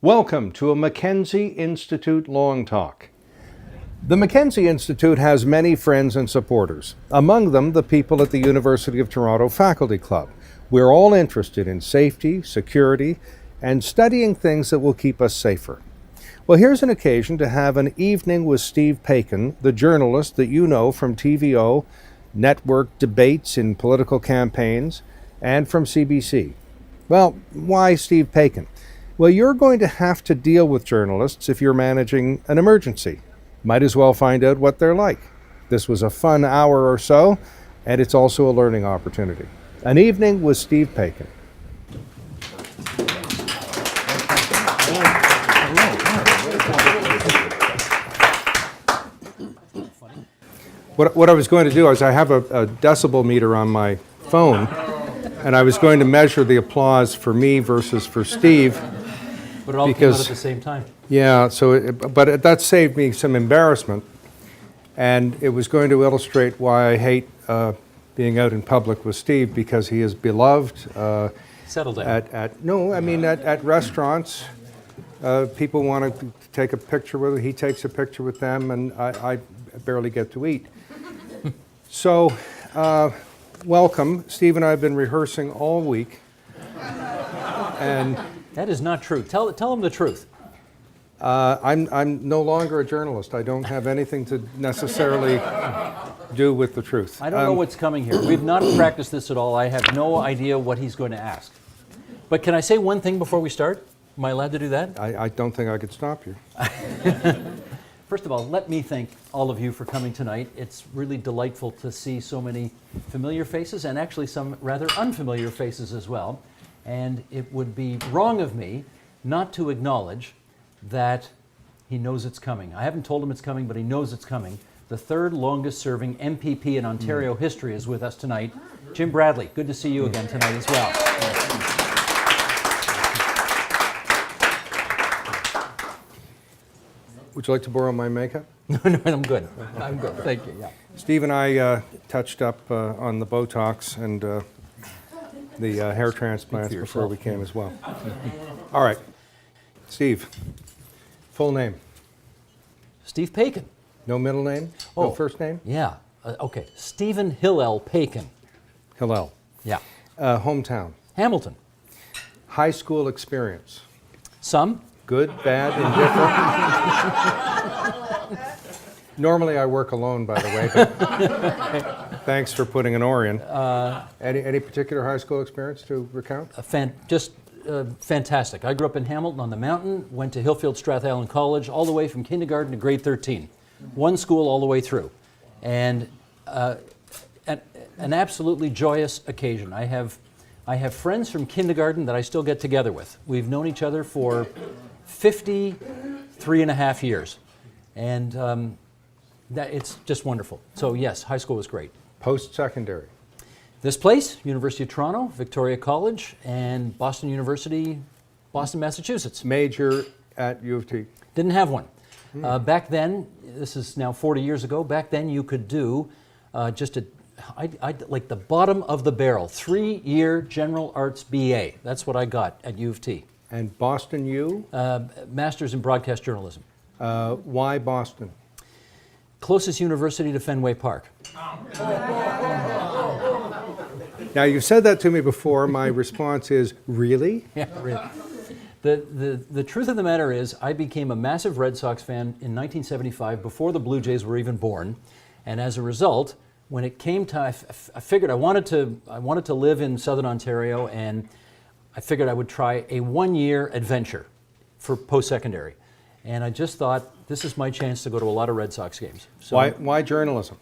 Welcome to a Mackenzie Institute Long Talk. The Mackenzie Institute has many friends and supporters, among them the people at the University of Toronto Faculty Club. We're all interested in safety, security, and studying things that will keep us safer. Well, here's an occasion to have an evening with Steve Paikin, the journalist that you know from TVO, network debates in political campaigns, and from CBC. Well, why Steve Paikin? Well, you're going to have to deal with journalists if you're managing an emergency. Might as well find out what they're like. This was a fun hour or so, and it's also a learning opportunity. An evening with Steve Paikin. What I was going to do is I have a decibel meter on my phone, and I was going to measure the applause for me versus for Steve. But it all came out at the same time. Yeah, but that saved me some embarrassment, and it was going to illustrate why I hate being out in public with Steve, because he is beloved. Settle down. At restaurants, people want to take a picture with him. He takes a picture with them, and I barely get to eat. So, welcome. Steve and I have been rehearsing all week, and that is not true. Tell him the truth. I'm no longer a journalist. I don't have anything to necessarily do with the truth. I don't know what's coming here. We've not practiced this at all. I have no idea what he's going to ask. But can I say one thing before we start? Am I allowed to do that? I don't think I could stop you. First of all, let me thank all of you for coming tonight. It's really delightful to see so many familiar faces, and actually some rather unfamiliar faces as well. And it would be wrong of me not to acknowledge that he knows it's coming. I haven't told him it's coming, but he knows it's coming. The third longest serving MPP in Ontario history is with us tonight. Jim Bradley, good to see you again tonight as well. Would you like to borrow my makeup? No, I'm good. I'm good, thank you. Yeah. Steve and I touched up on the Botox and the hair transplants before we came as well. All right, Steve, full name? Steve Paikin. No middle name? No first name? Yeah, okay. Stephen Hillel Paikin. Hillel. Yeah. Hometown? Hamilton. High school experience? Some. Good, bad, indifferent? Normally I work alone, by the way, but thanks for putting an oar in. Any particular high school experience to recount? Fantastic. I grew up in Hamilton on the mountain, went to Hillfield Strathallan College all the way from kindergarten to grade 13. One school all the way through. And an absolutely joyous occasion. I have friends from kindergarten that I still get together with. We've known each other for 53 and a half years. And it's just wonderful. So yes, high school was great. Post-secondary? This place, University of Toronto, Victoria College, and Boston University, Boston, Massachusetts. Major at U of T? Didn't have one. Back then, this is now 40 years ago, back then you could do like the bottom of the barrel, 3-year general arts BA. That's what I got at U of T. And Boston U? Master's in broadcast journalism. Why Boston? Closest university to Fenway Park. Now, you've said that to me before. My response is, really? Yeah, really. The truth of the matter is, I became a massive Red Sox fan in 1975 before the Blue Jays were even born. And as a result, when it came time, I figured I wanted to live in Southern Ontario, and I figured I would try a 1-year adventure for post-secondary. And I just thought, this is my chance to go to a lot of Red Sox games. So, why journalism?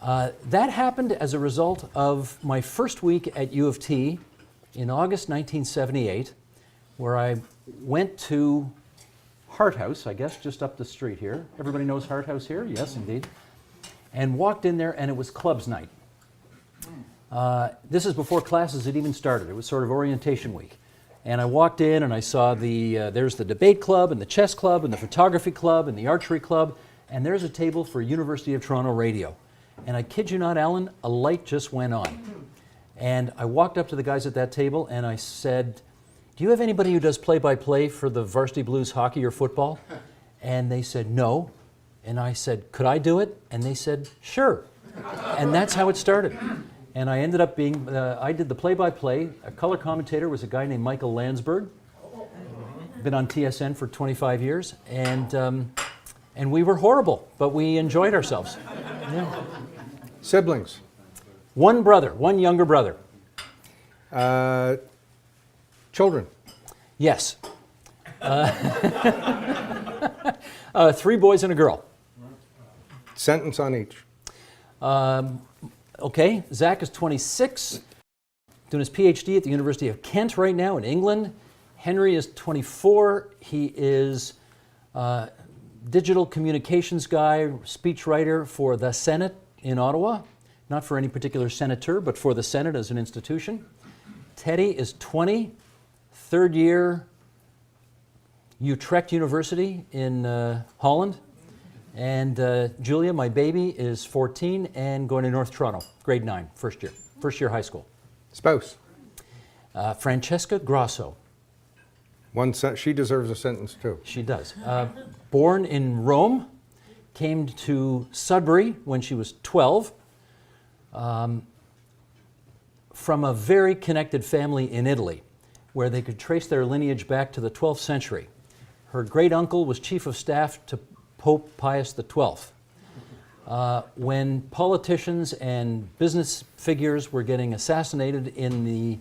That happened as a result of my first week at U of T in August 1978, where I went to Hart House, I guess, just up the street here. Everybody knows Hart House here? Yes, indeed. And walked in there, and it was clubs night. This is before classes had even started. It was sort of orientation week. And I walked in and I saw there's the debate club and the chess club and the photography club and the archery club, and there's a table for University of Toronto radio. And I kid you not, Alan, a light just went on. And I walked up to the guys at that table and I said, do you have anybody who does play-by-play for the Varsity Blues hockey or football? And they said, no. And I said, could I do it? And they said, sure. And that's how it started. And I ended up being, I did the play-by-play. A color commentator was a guy named Michael Landsberg. Been on TSN for 25 years. And we were horrible, but we enjoyed ourselves. Yeah. Siblings? One brother, one younger brother. Children? Yes. 3 boys and a girl. Sentence on each. Okay, Zach is 26, doing his PhD at the University of Kent right now in England. Henry is 24. He is digital communications guy, speechwriter for the Senate in Ottawa. Not for any particular senator, but for the Senate as an institution. Teddy is 20, third year Utrecht University in Holland. And Julia, my baby, is 14 and going to North Toronto, grade 9, first year high school. Spouse? Francesca Grosso. She deserves a sentence too. She does. Born in Rome, came to Sudbury when she was 12, from a very connected family in Italy, where they could trace their lineage back to the 12th century. Her great uncle was chief of staff to Pope Pius XII. When politicians and business figures were getting assassinated in the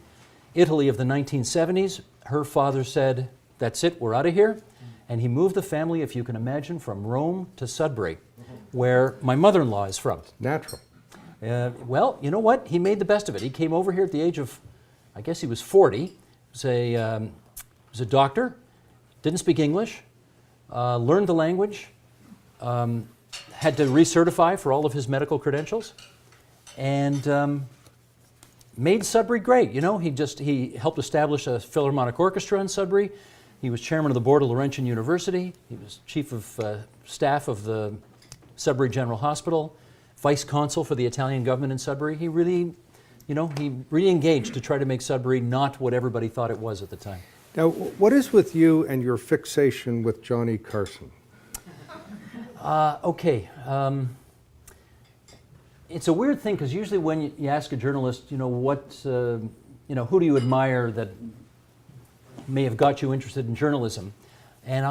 Italy of the 1970s, her father said, that's it, we're out of here. And he moved the family, if you can imagine, from Rome to Sudbury, where my mother-in-law is from. Natural. Well, you know what? He made the best of it. He came over here at the age of, I guess he was 40. He was a doctor, didn't speak English, learned the language, had to recertify for all of his medical credentials, and made Sudbury great. You know, he helped establish a Philharmonic Orchestra in Sudbury. He was chairman of the board of Laurentian University. He was chief of staff of the Sudbury General Hospital, vice consul for the Italian government in Sudbury. He really engaged to try to make Sudbury not what everybody thought it was at the time. Now, what is with you and your fixation with Johnny Carson? Okay. It's a weird thing because usually when you ask a journalist, who do you admire that may have got you interested in journalism? And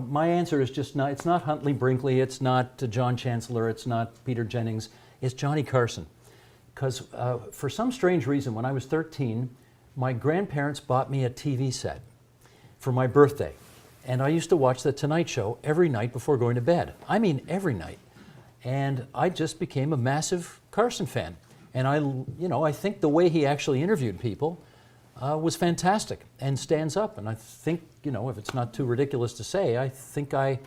my answer is just not, it's not Huntley Brinkley, it's not John Chancellor, it's not Peter Jennings, it's Johnny Carson. Because for some strange reason, when I was 13, my grandparents bought me a TV set for my birthday. And I used to watch The Tonight Show every night before going to bed. I mean, every night. And I just became a massive Carson fan. And I think the way he actually interviewed people was fantastic and stands up. And I think, if it's not too ridiculous to say, I think I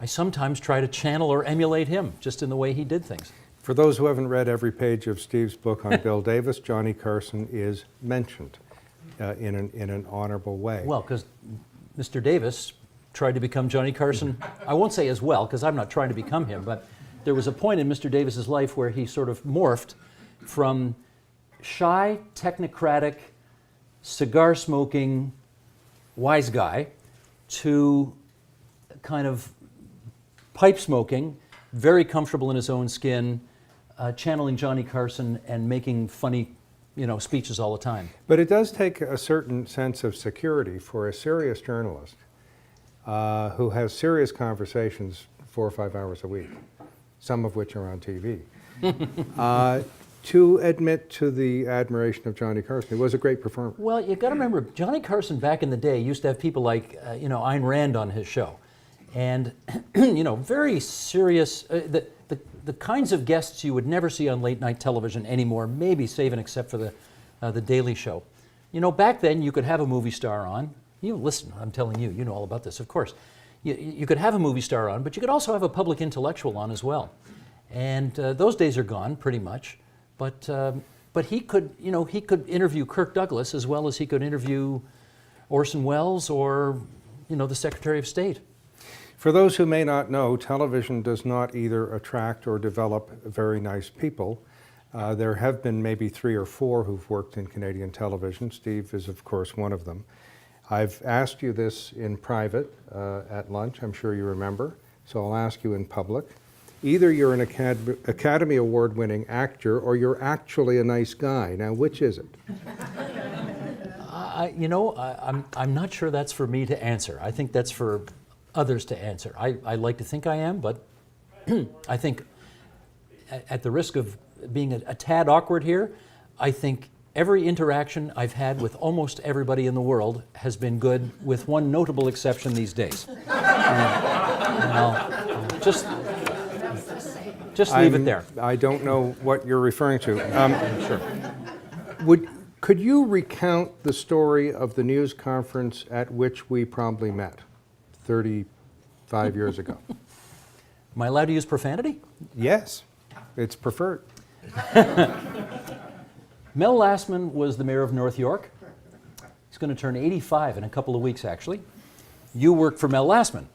sometimes try to channel or emulate him just in the way he did things. For those who haven't read every page of Steve's book on Bill Davis, Johnny Carson is mentioned in an honorable way. Well, because Mr. Davis tried to become Johnny Carson. I won't say as well, because I'm not trying to become him, but there was a point in Mr. Davis's life where he sort of morphed from shy, technocratic, cigar-smoking, wise guy to kind of pipe-smoking, very comfortable in his own skin, channeling Johnny Carson and making funny, speeches all the time. But it does take a certain sense of security for a serious journalist who has serious conversations 4 or 5 hours a week, some of which are on TV, to admit to the admiration of Johnny Carson. He was a great performer. Well, you got to remember, Johnny Carson back in the day used to have people like, Ayn Rand on his show. And, very serious, the kinds of guests you would never see on late night television anymore, maybe save and except for the Daily Show. Back then you could have a movie star on. Listen, I'm telling you, you know all about this, of course. You could have a movie star on, but you could also have a public intellectual on as well. And those days are gone, pretty much. But he could, he could interview Kirk Douglas as well as he could interview Orson Welles or, the Secretary of State. For those who may not know, television does not either attract or develop very nice people. There have been maybe 3 or 4 who've worked in Canadian television. Steve is, of course, one of them. I've asked you this in private at lunch, I'm sure you remember, so I'll ask you in public. Either you're an Academy Award-winning actor or you're actually a nice guy. Now, which is it? I'm not sure that's for me to answer. I think that's for others to answer. I like to think I am, but I think at the risk of being a tad awkward here, I think every interaction I've had with almost everybody in the world has been good, with one notable exception these days. And I'll just leave it there. I don't know what you're referring to. Sure. Could you recount the story of the news conference at which we probably met 35 years ago? Am I allowed to use profanity? Yes, it's preferred. Mel Lastman was the mayor of North York. He's going to turn 85 in a couple of weeks, actually. You worked for Mel Lastman,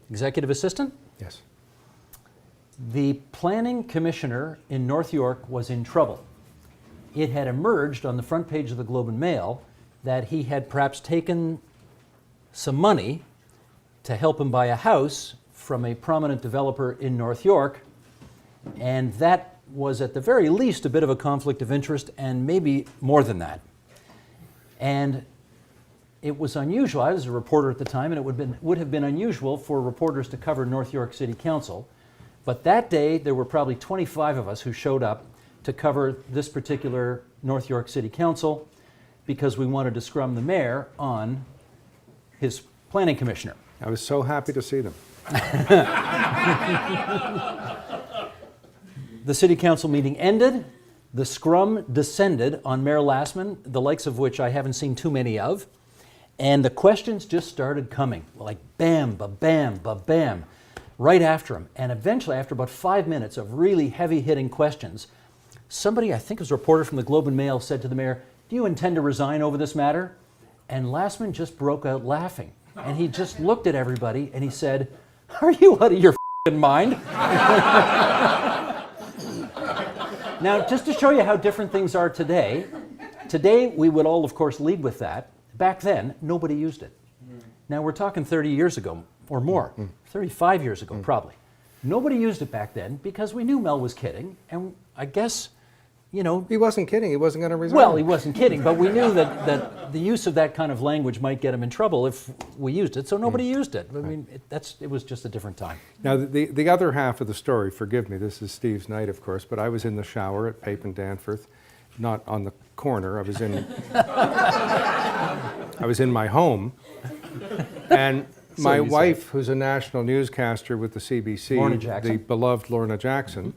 executive assistant? Yes. The planning commissioner in North York was in trouble. It had emerged on the front page of the Globe and Mail that he had perhaps taken some money to help him buy a house from a prominent developer in North York, and that was at the very least a bit of a conflict of interest, and maybe more than that. And it was unusual. I was a reporter at the time, and it would have been unusual for reporters to cover North York City Council. But that day, there were probably 25 of us who showed up to cover this particular North York City Council because we wanted to scrum the mayor on his planning commissioner. I was so happy to see them. The city council meeting ended. The scrum descended on Mayor Lastman, the likes of which I haven't seen too many of. And the questions just started coming, like bam, ba-bam, ba-bam, right after him. And eventually, after about 5 minutes of really heavy-hitting questions, somebody, I think it was a reporter from the Globe and Mail, said to the mayor, "Do you intend to resign over this matter?" And Lastman just broke out laughing. And he just looked at everybody and he said, "Are you out of your f***ing mind?" Now, just to show you how different things are today, we would all, of course, lead with that. Back then, nobody used it. Now, we're talking 30 years ago or more, 35 years ago, probably. Nobody used it back then because we knew Mel was kidding, and I guess, you know... He wasn't kidding. He wasn't going to resign. Well, he wasn't kidding, but we knew that the use of that kind of language might get him in trouble if we used it, so nobody used it. I mean, it was just a different time. Now, the other half of the story, forgive me, this is Steve's night, of course, but I was in the shower at Pape and Danforth, not on the corner. I was in my home, and my wife, who's a national newscaster with the CBC, the beloved Lorna Jackson,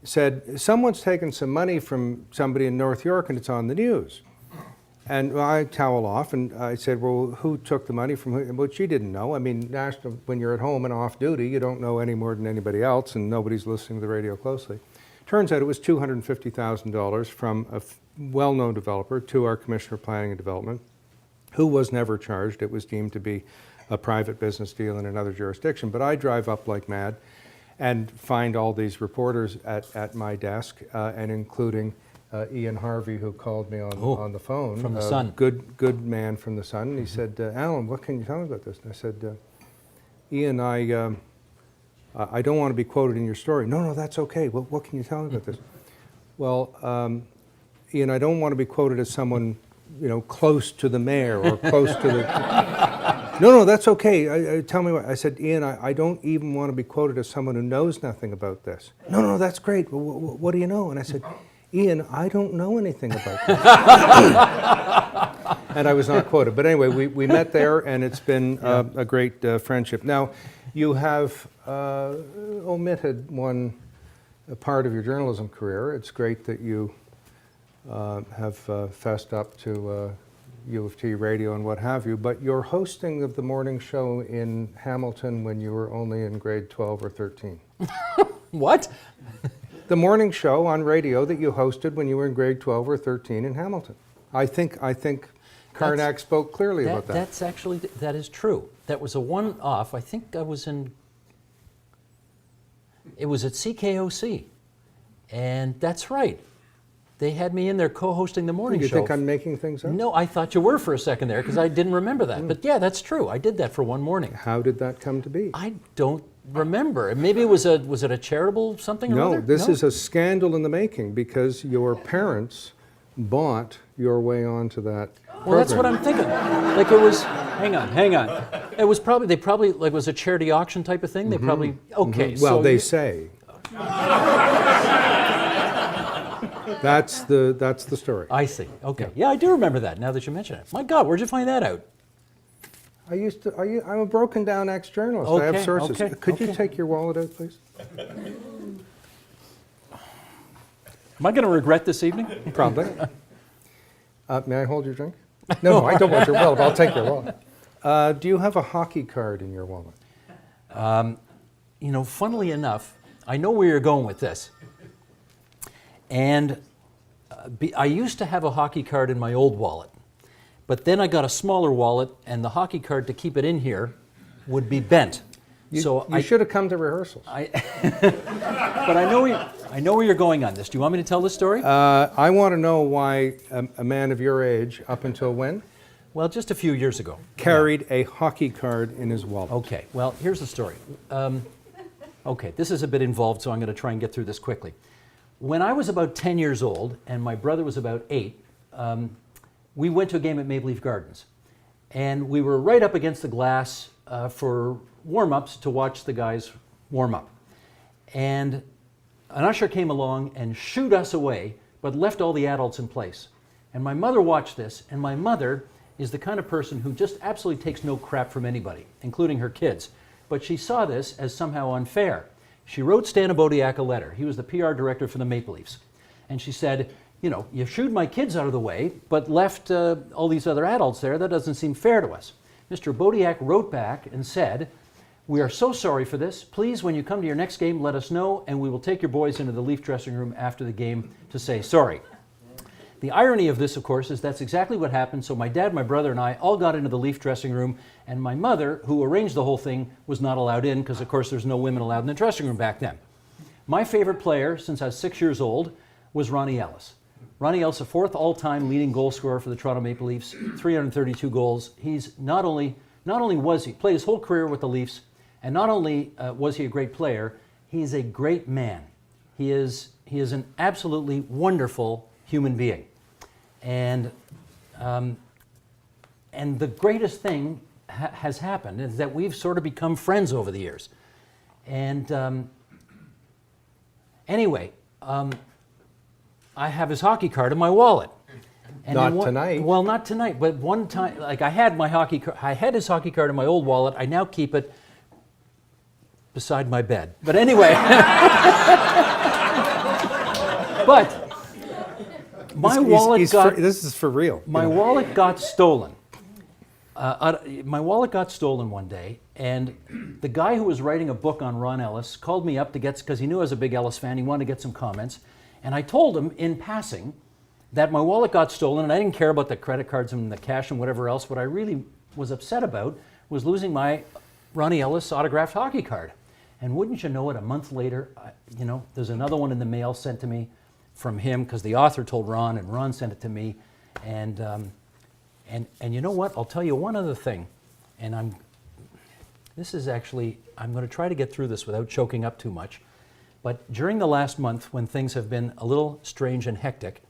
said, "Someone's taken some money from somebody in North York and it's on the news." And I towel off and I said, "Well, who took the money from who?" Well, she didn't know. I mean, national, when you're at home and off duty, you don't know any more than anybody else, and nobody's listening to the radio closely. Turns out it was $250,000 from a well-known developer to our Commissioner of Planning and Development, who was never charged. It was deemed to be a private business deal in another jurisdiction. But I drive up like mad and find all these reporters at my desk, and including Ian Harvey, who called me on the phone. From the Sun. Good man from the Sun. And he said, "Alan, what can you tell me about this?" And I said, "Ian, I don't want to be quoted in your story." No, that's okay. Well, what can you tell me about this?" "Well, Ian, I don't want to be quoted as someone, you know, close to the mayor or close to the... No, that's okay. Tell me what. I said, "Ian, I don't even want to be quoted as someone who knows nothing about this." No, that's great. Well, what do you know? And I said, "Ian, I don't know anything about this." And I was not quoted. But anyway, we met there, and it's been a great friendship. Now, you have omitted one part of your journalism career. It's great that you have fessed up to U of T radio and what have you, but your hosting of the morning show in Hamilton when you were only in grade 12 or 13. What? The morning show on radio that you hosted when you were in grade 12 or 13 in Hamilton. I think Karnak spoke clearly about that. That's actually, that is true. That was a one-off. I think it was at CKOC. And that's right. They had me in there co-hosting the morning You show. think I'm making things up? No, I thought you were for a second there because I didn't remember that. But yeah, that's true. I did that for one morning. How did that come to be? I don't remember. Maybe it was a charitable something or No, other? this is a scandal in the making because your parents bought your way onto that program. Well, that's what I'm thinking. Like it was, hang on. It was probably, like it was a charity auction type of thing. They probably, okay. Well, so they say. That's the story. I see. Okay. Yeah, I do remember that now that you mention it. My God, where'd you find that out? I'm a broken down ex-journalist. I have Okay, sources. okay, Could you okay. take your wallet out, please? Am I going to regret this evening? Probably. May I hold your drink? No, I don't want your wallet. I'll take your wallet. Do you have a hockey card in your wallet? Funnily enough, I know where you're going with this. And I used to have a hockey card in my old wallet. But then I got a smaller wallet, and the hockey card to keep it in here would be bent. You should have come to rehearsals. But I know where you're going on this. Do you want me to tell this story? I want to know why a man of your age, up until when, Well, just a few years ago. carried a hockey card in his wallet. Okay, well, here's the story. Okay, this is a bit involved, so I'm going to try and get through this quickly. When I was about 10 years old, and my brother was about 8, we went to a game at Maple Leaf Gardens. And we were right up against the glass for warm-ups to watch the guys warm up. And an usher came along and shooed us away, but left all the adults in place. And my mother watched this, and my mother is the kind of person who just absolutely takes no crap from anybody, including her kids. But she saw this as somehow unfair. She wrote Stan Abodiak a letter. He was the PR director for the Maple Leafs. And she said, you shooed my kids out of the way, but left all these other adults there. That doesn't seem fair to us. Mr. Abodiak wrote back and said, we are so sorry for this. Please, when you come to your next game, let us know, and we will take your boys into the Leaf dressing room after the game to say sorry. The irony of this, of course, is that's exactly what happened. So my dad, my brother, and I all got into the Leaf dressing room, and my mother, who arranged the whole thing, was not allowed in because, of course, there's no women allowed in the dressing room back then. My favorite player, since I was 6 years old, was Ronnie Ellis. Ronnie Ellis, the 4th all-time leading goal scorer for the Toronto Maple Leafs, 332 goals. He's not only was he played his whole career with the Leafs, and not only was he a great player, he's a great man. He is an absolutely wonderful human being. And the greatest thing has happened is that we've sort of become friends over the years. And anyway, I have his hockey card in my wallet. And Not tonight. Well, not tonight, but one time, like I had his hockey card in my old wallet. I now keep it beside my bed. But anyway, but my wallet got... This is for real. My wallet got stolen. My wallet got stolen one day, and the guy who was writing a book on Ron Ellis called me up to get, because he knew I was a big Ellis fan, he wanted to get some comments, and I told him in passing that my wallet got stolen, and I didn't care about the credit cards and the cash and whatever else. What I really was upset about was losing my Ronnie Ellis autographed hockey card. And wouldn't you know it, a month later, there's another one in the mail sent to me from him, because the author told Ron, and Ron sent it to me. And you know what? I'll tell you one other thing. And I'm going to try to get through this without choking up too much. But during the last month, when things have been a little strange and hectic,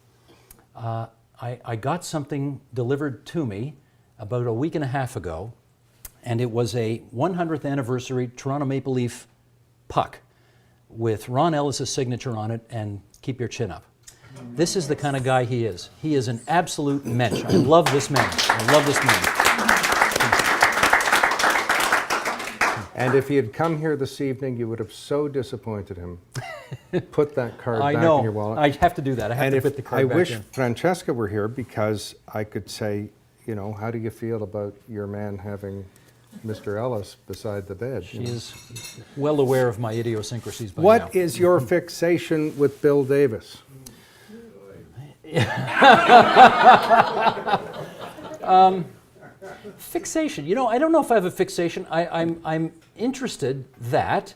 I got something delivered to me about a week and a half ago, and it was a 100th anniversary Toronto Maple Leaf puck with Ron Ellis' signature on it, and keep your chin up. This is the kind of guy he is. He is an absolute mensch. I love this man. I love this man. And if he had come here this evening, you would have so disappointed him. Put that card back in your wallet. I have to do that. I have to put the card back in. I wish Francesca were here, because I could say, how do you feel about your man having Mr. Ellis beside the bed? She is well aware of my idiosyncrasies by now. What is your fixation with Bill Davis? Fixation. I don't know if I have a fixation. I'm interested that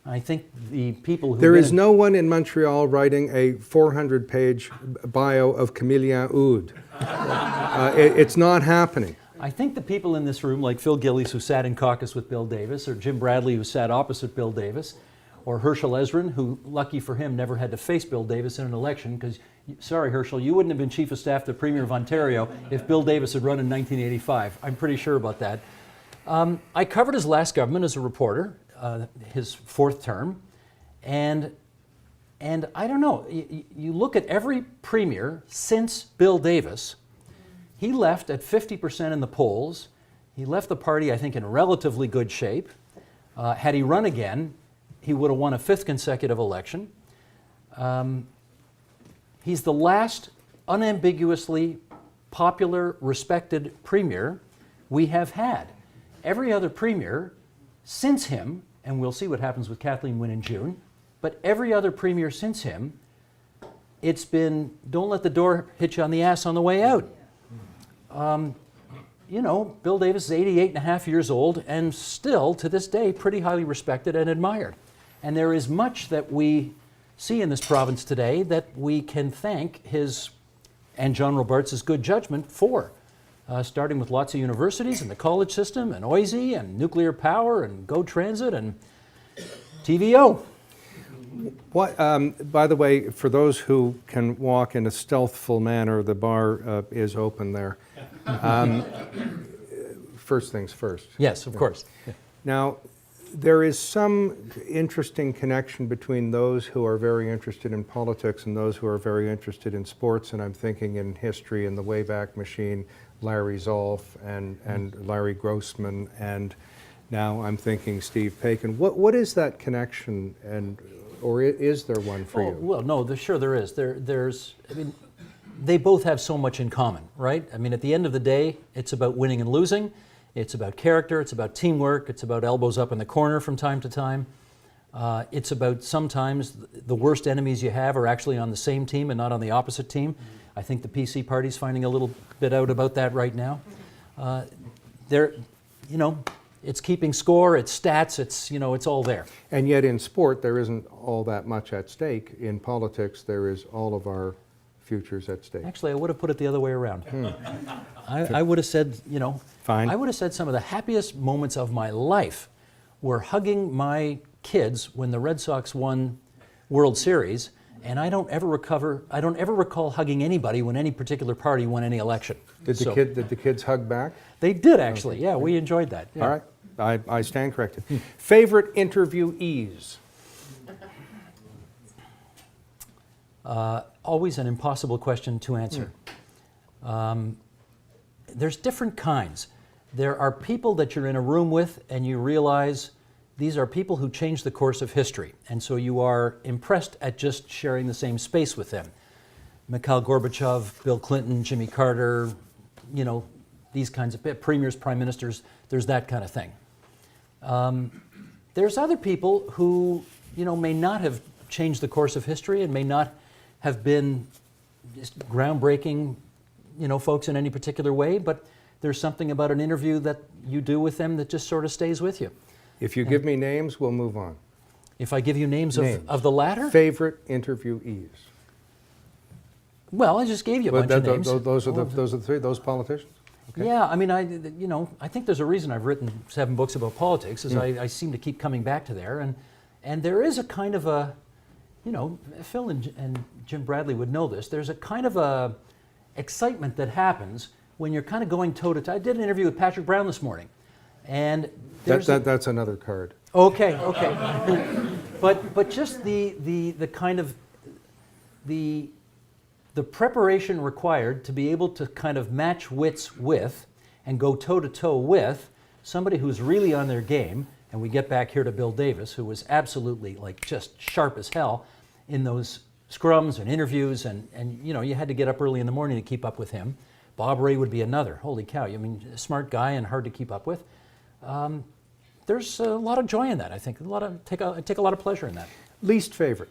I think the people who There is no one in Montreal writing a 400-page bio of Camillien Oud. It's not happening. I think the people in this room, like Phil Gillies, who sat in caucus with Bill Davis, or Jim Bradley, who sat opposite Bill Davis, or Herschel Ezrin, who, lucky for him, never had to face Bill Davis in an election, because, sorry, Herschel, you wouldn't have been Chief of Staff to the Premier of Ontario if Bill Davis had run in 1985. I'm pretty sure about that. I covered his last government as a reporter, his fourth term, and I don't know, you look at every Premier since Bill Davis. He left at 50% in the polls. He left the party, I think, in relatively good shape. Had he run again, he would have won a fifth consecutive election. He's the last unambiguously popular, respected Premier we have had. Every other Premier since him, and we'll see what happens with Kathleen Wynne in June, but every other Premier since him, it's been, don't let the door hit you on the ass on the way out. You know, Bill Davis is 88 and a half years old and still, to this day, pretty highly respected and admired. And there is much that we see in this province today that we can thank his and John Robarts' good judgment for, starting with lots of universities and the college system and OISE and nuclear power and Go Transit and TVO. What, by the way, for those who can walk in a stealthful manner, the bar is open there. First things first. Yes, of course. Yeah. Now, there is some interesting connection between those who are very interested in politics and those who are very interested in sports, and I'm thinking in history and the Wayback Machine, Larry Zolf and Larry Grossman, and now I'm thinking Steve Paikin. What is that connection, and or is there one for you? Well, no, sure there is. There's, I mean, they both have so much in common, right? I mean, at the end of the day, it's about winning and losing. It's about character. It's about teamwork. It's about elbows up in the corner from time to time. It's about sometimes the worst enemies you have are actually on the same team and not on the opposite team. I think the PC party's finding a little bit out about that right now. You know, it's keeping score, it's stats, it's, you know, it's all there. And yet in sport, there isn't all that much at stake. In politics, there is all of our futures at stake. Actually, I would have put it the other way around. I would have said, you know, Fine. I would have said some of the happiest moments of my life were hugging my kids when the Red Sox won World Series, and I don't ever recall hugging anybody when any particular party won any election. Did the kids hug back? They did, actually. Yeah, we enjoyed that. Yeah. All right, I stand corrected. Favorite interviewees? Always an impossible question to answer. There's different kinds. There are people that you're in a room with and you realize these are people who changed the course of history, and so you are impressed at just sharing the same space with them. Mikhail Gorbachev, Bill Clinton, Jimmy Carter, you know, these kinds of premiers, prime ministers, there's that kind of thing. There's other people who, you know, may not have changed the course of history and may not have been just groundbreaking, you know, folks in any particular way, but there's something about an interview that you do with them that just sort of stays with you. If you give me names, we'll move on. If I give you names. Of the latter? Favorite interviewees? Well, I just gave you a bunch of names. Those are the three, those politicians? Okay. Yeah, I mean, I think there's a reason I've written 7 books about politics, is I seem to keep coming back to there, and there is a kind of a, you know, Phil and Jim Bradley would know this, there's a kind of a excitement that happens when you're kind of going toe-to-toe. I did an interview with Patrick Brown this morning, and that's another card. Okay. but just the kind of the preparation required to be able to kind of match wits with and go toe-to-toe with somebody who's really on their game, and we get back here to Bill Davis, who was absolutely like just sharp as hell in those scrums and interviews, and you know, you had to get up early in the morning to keep up with him. Bob Ray would be another. Holy cow, I mean, a smart guy and hard to keep up with. There's a lot of joy in that, I think. I take a lot of pleasure in that. Least favorite?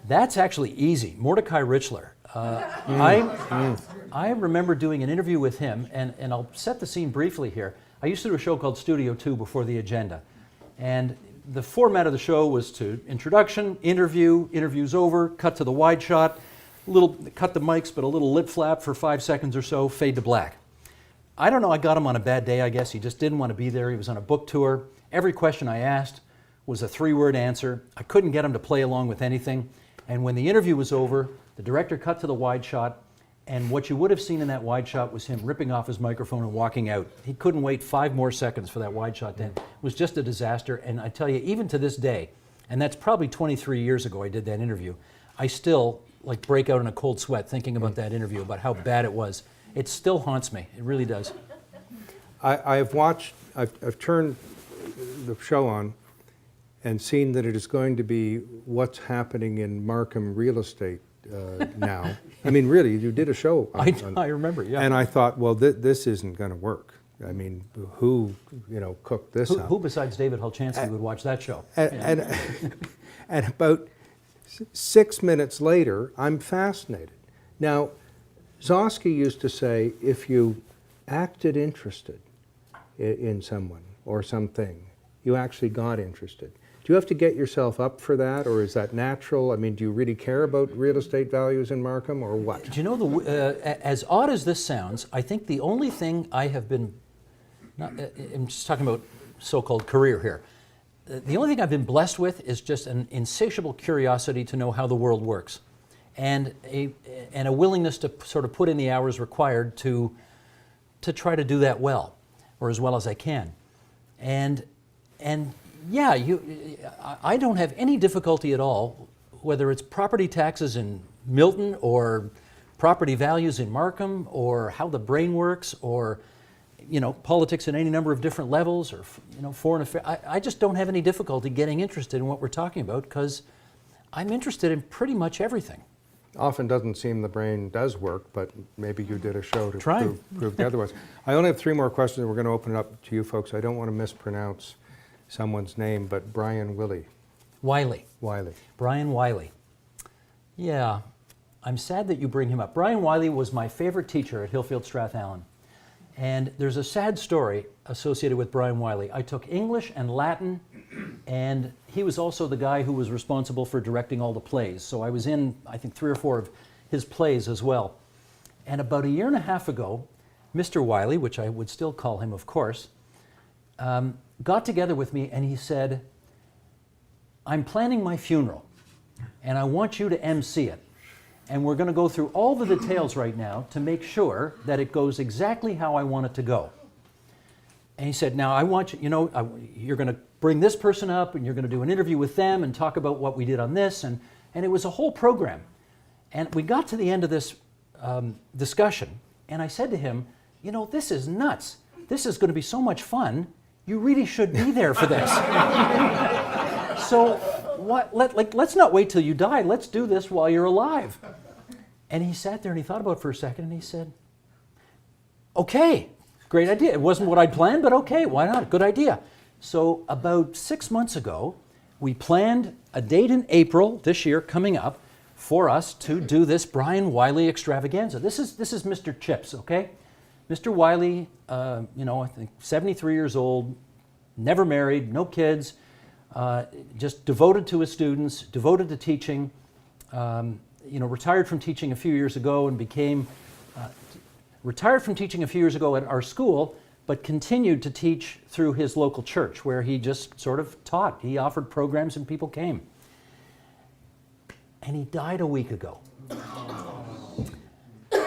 That's actually easy. Mordecai Richler. I remember doing an interview with him, and I'll set the scene briefly here. I used to do a show called Studio 2 before the agenda. And the format of the show was to introduction, interview's over, cut to the wide shot, cut the mics, but a little lip flap for 5 seconds or so, fade to black. I don't know, I got him on a bad day, I guess. He just didn't want to be there. He was on a book tour. Every question I asked was a 3-word answer. I couldn't get him to play along with anything. And when the interview was over, the director cut to the wide shot, and what you would have seen in that wide shot was him ripping off his microphone and walking out. He couldn't wait 5 more seconds for that wide shot then. It was just a disaster, and I tell you, even to this day, and that's probably 23 years ago I did that interview, I still break out in a cold sweat thinking about that interview, about how bad it was. It still haunts me. It really does. I've turned the show on and seen that it is going to be what's happening in Markham real estate now. I mean, really, you did a show on I remember, yeah. And I thought, well, this isn't going to work. I mean, who cooked this up? Who besides David Hulchansky would watch that show? And about 6 minutes later, I'm fascinated. Now, Zosky used to say, if you acted interested in someone or something, you actually got interested. Do you have to get yourself up for that, or is that natural? I mean, do you really care about real estate values in Markham, or what? Do you know, as odd as this sounds, I think the only thing I have been, I'm just talking about so-called career here, the only thing I've been blessed with is just an insatiable curiosity to know how the world works, and a willingness to sort of put in the hours required to try to do that well, or as well as I can. And yeah, I don't have any difficulty at all, whether it's property taxes in Milton or property values in Markham or how the brain works or politics at any number of different levels or foreign affairs. I just don't have any difficulty getting interested in what we're talking about because I'm interested in pretty much everything. Often doesn't seem the brain does work, but maybe you did a show to prove the otherwise. I only have 3 more questions, and we're going to open it up to you folks. I don't want to mispronounce someone's name, but Brian Wiley. Brian Wiley. Yeah, I'm sad that you bring him up. Brian Wiley was my favorite teacher at Hillfield Strathallan. And there's a sad story associated with Brian Wiley. I took English and Latin, and he was also the guy who was responsible for directing all the plays. So I was in, I think, 3 or 4 of his plays as well. And about 1.5 years ago, Mr. Wiley, which I would still call him, of course, got together with me and he said, I'm planning my funeral, and I want you to MC it. And we're going to go through all the details right now to make sure that it goes exactly how I want it to go. And he said, now I want you, you're going to bring this person up and you're going to do an interview with them and talk about what we did on this. And it was a whole program. And we got to the end of this discussion, and I said to him, this is nuts. This is going to be so much fun. You really should be there for this. So let's not wait till you die. Let's do this while you're alive. And he sat there and he thought about it for a second and he said, okay, great idea. It wasn't what I'd planned, but okay, why not? Good idea. So about 6 months ago, we planned a date in April this year coming up for us to do this Brian Wiley extravaganza. This is Mr. Chips, okay? Mr. Wiley, I think 73 years old, never married, no kids, just devoted to his students, devoted to teaching, retired from teaching a few years ago and retired from teaching a few years ago at our school, but continued to teach through his local church where he just sort of taught. He offered programs and people came. And he died a week ago.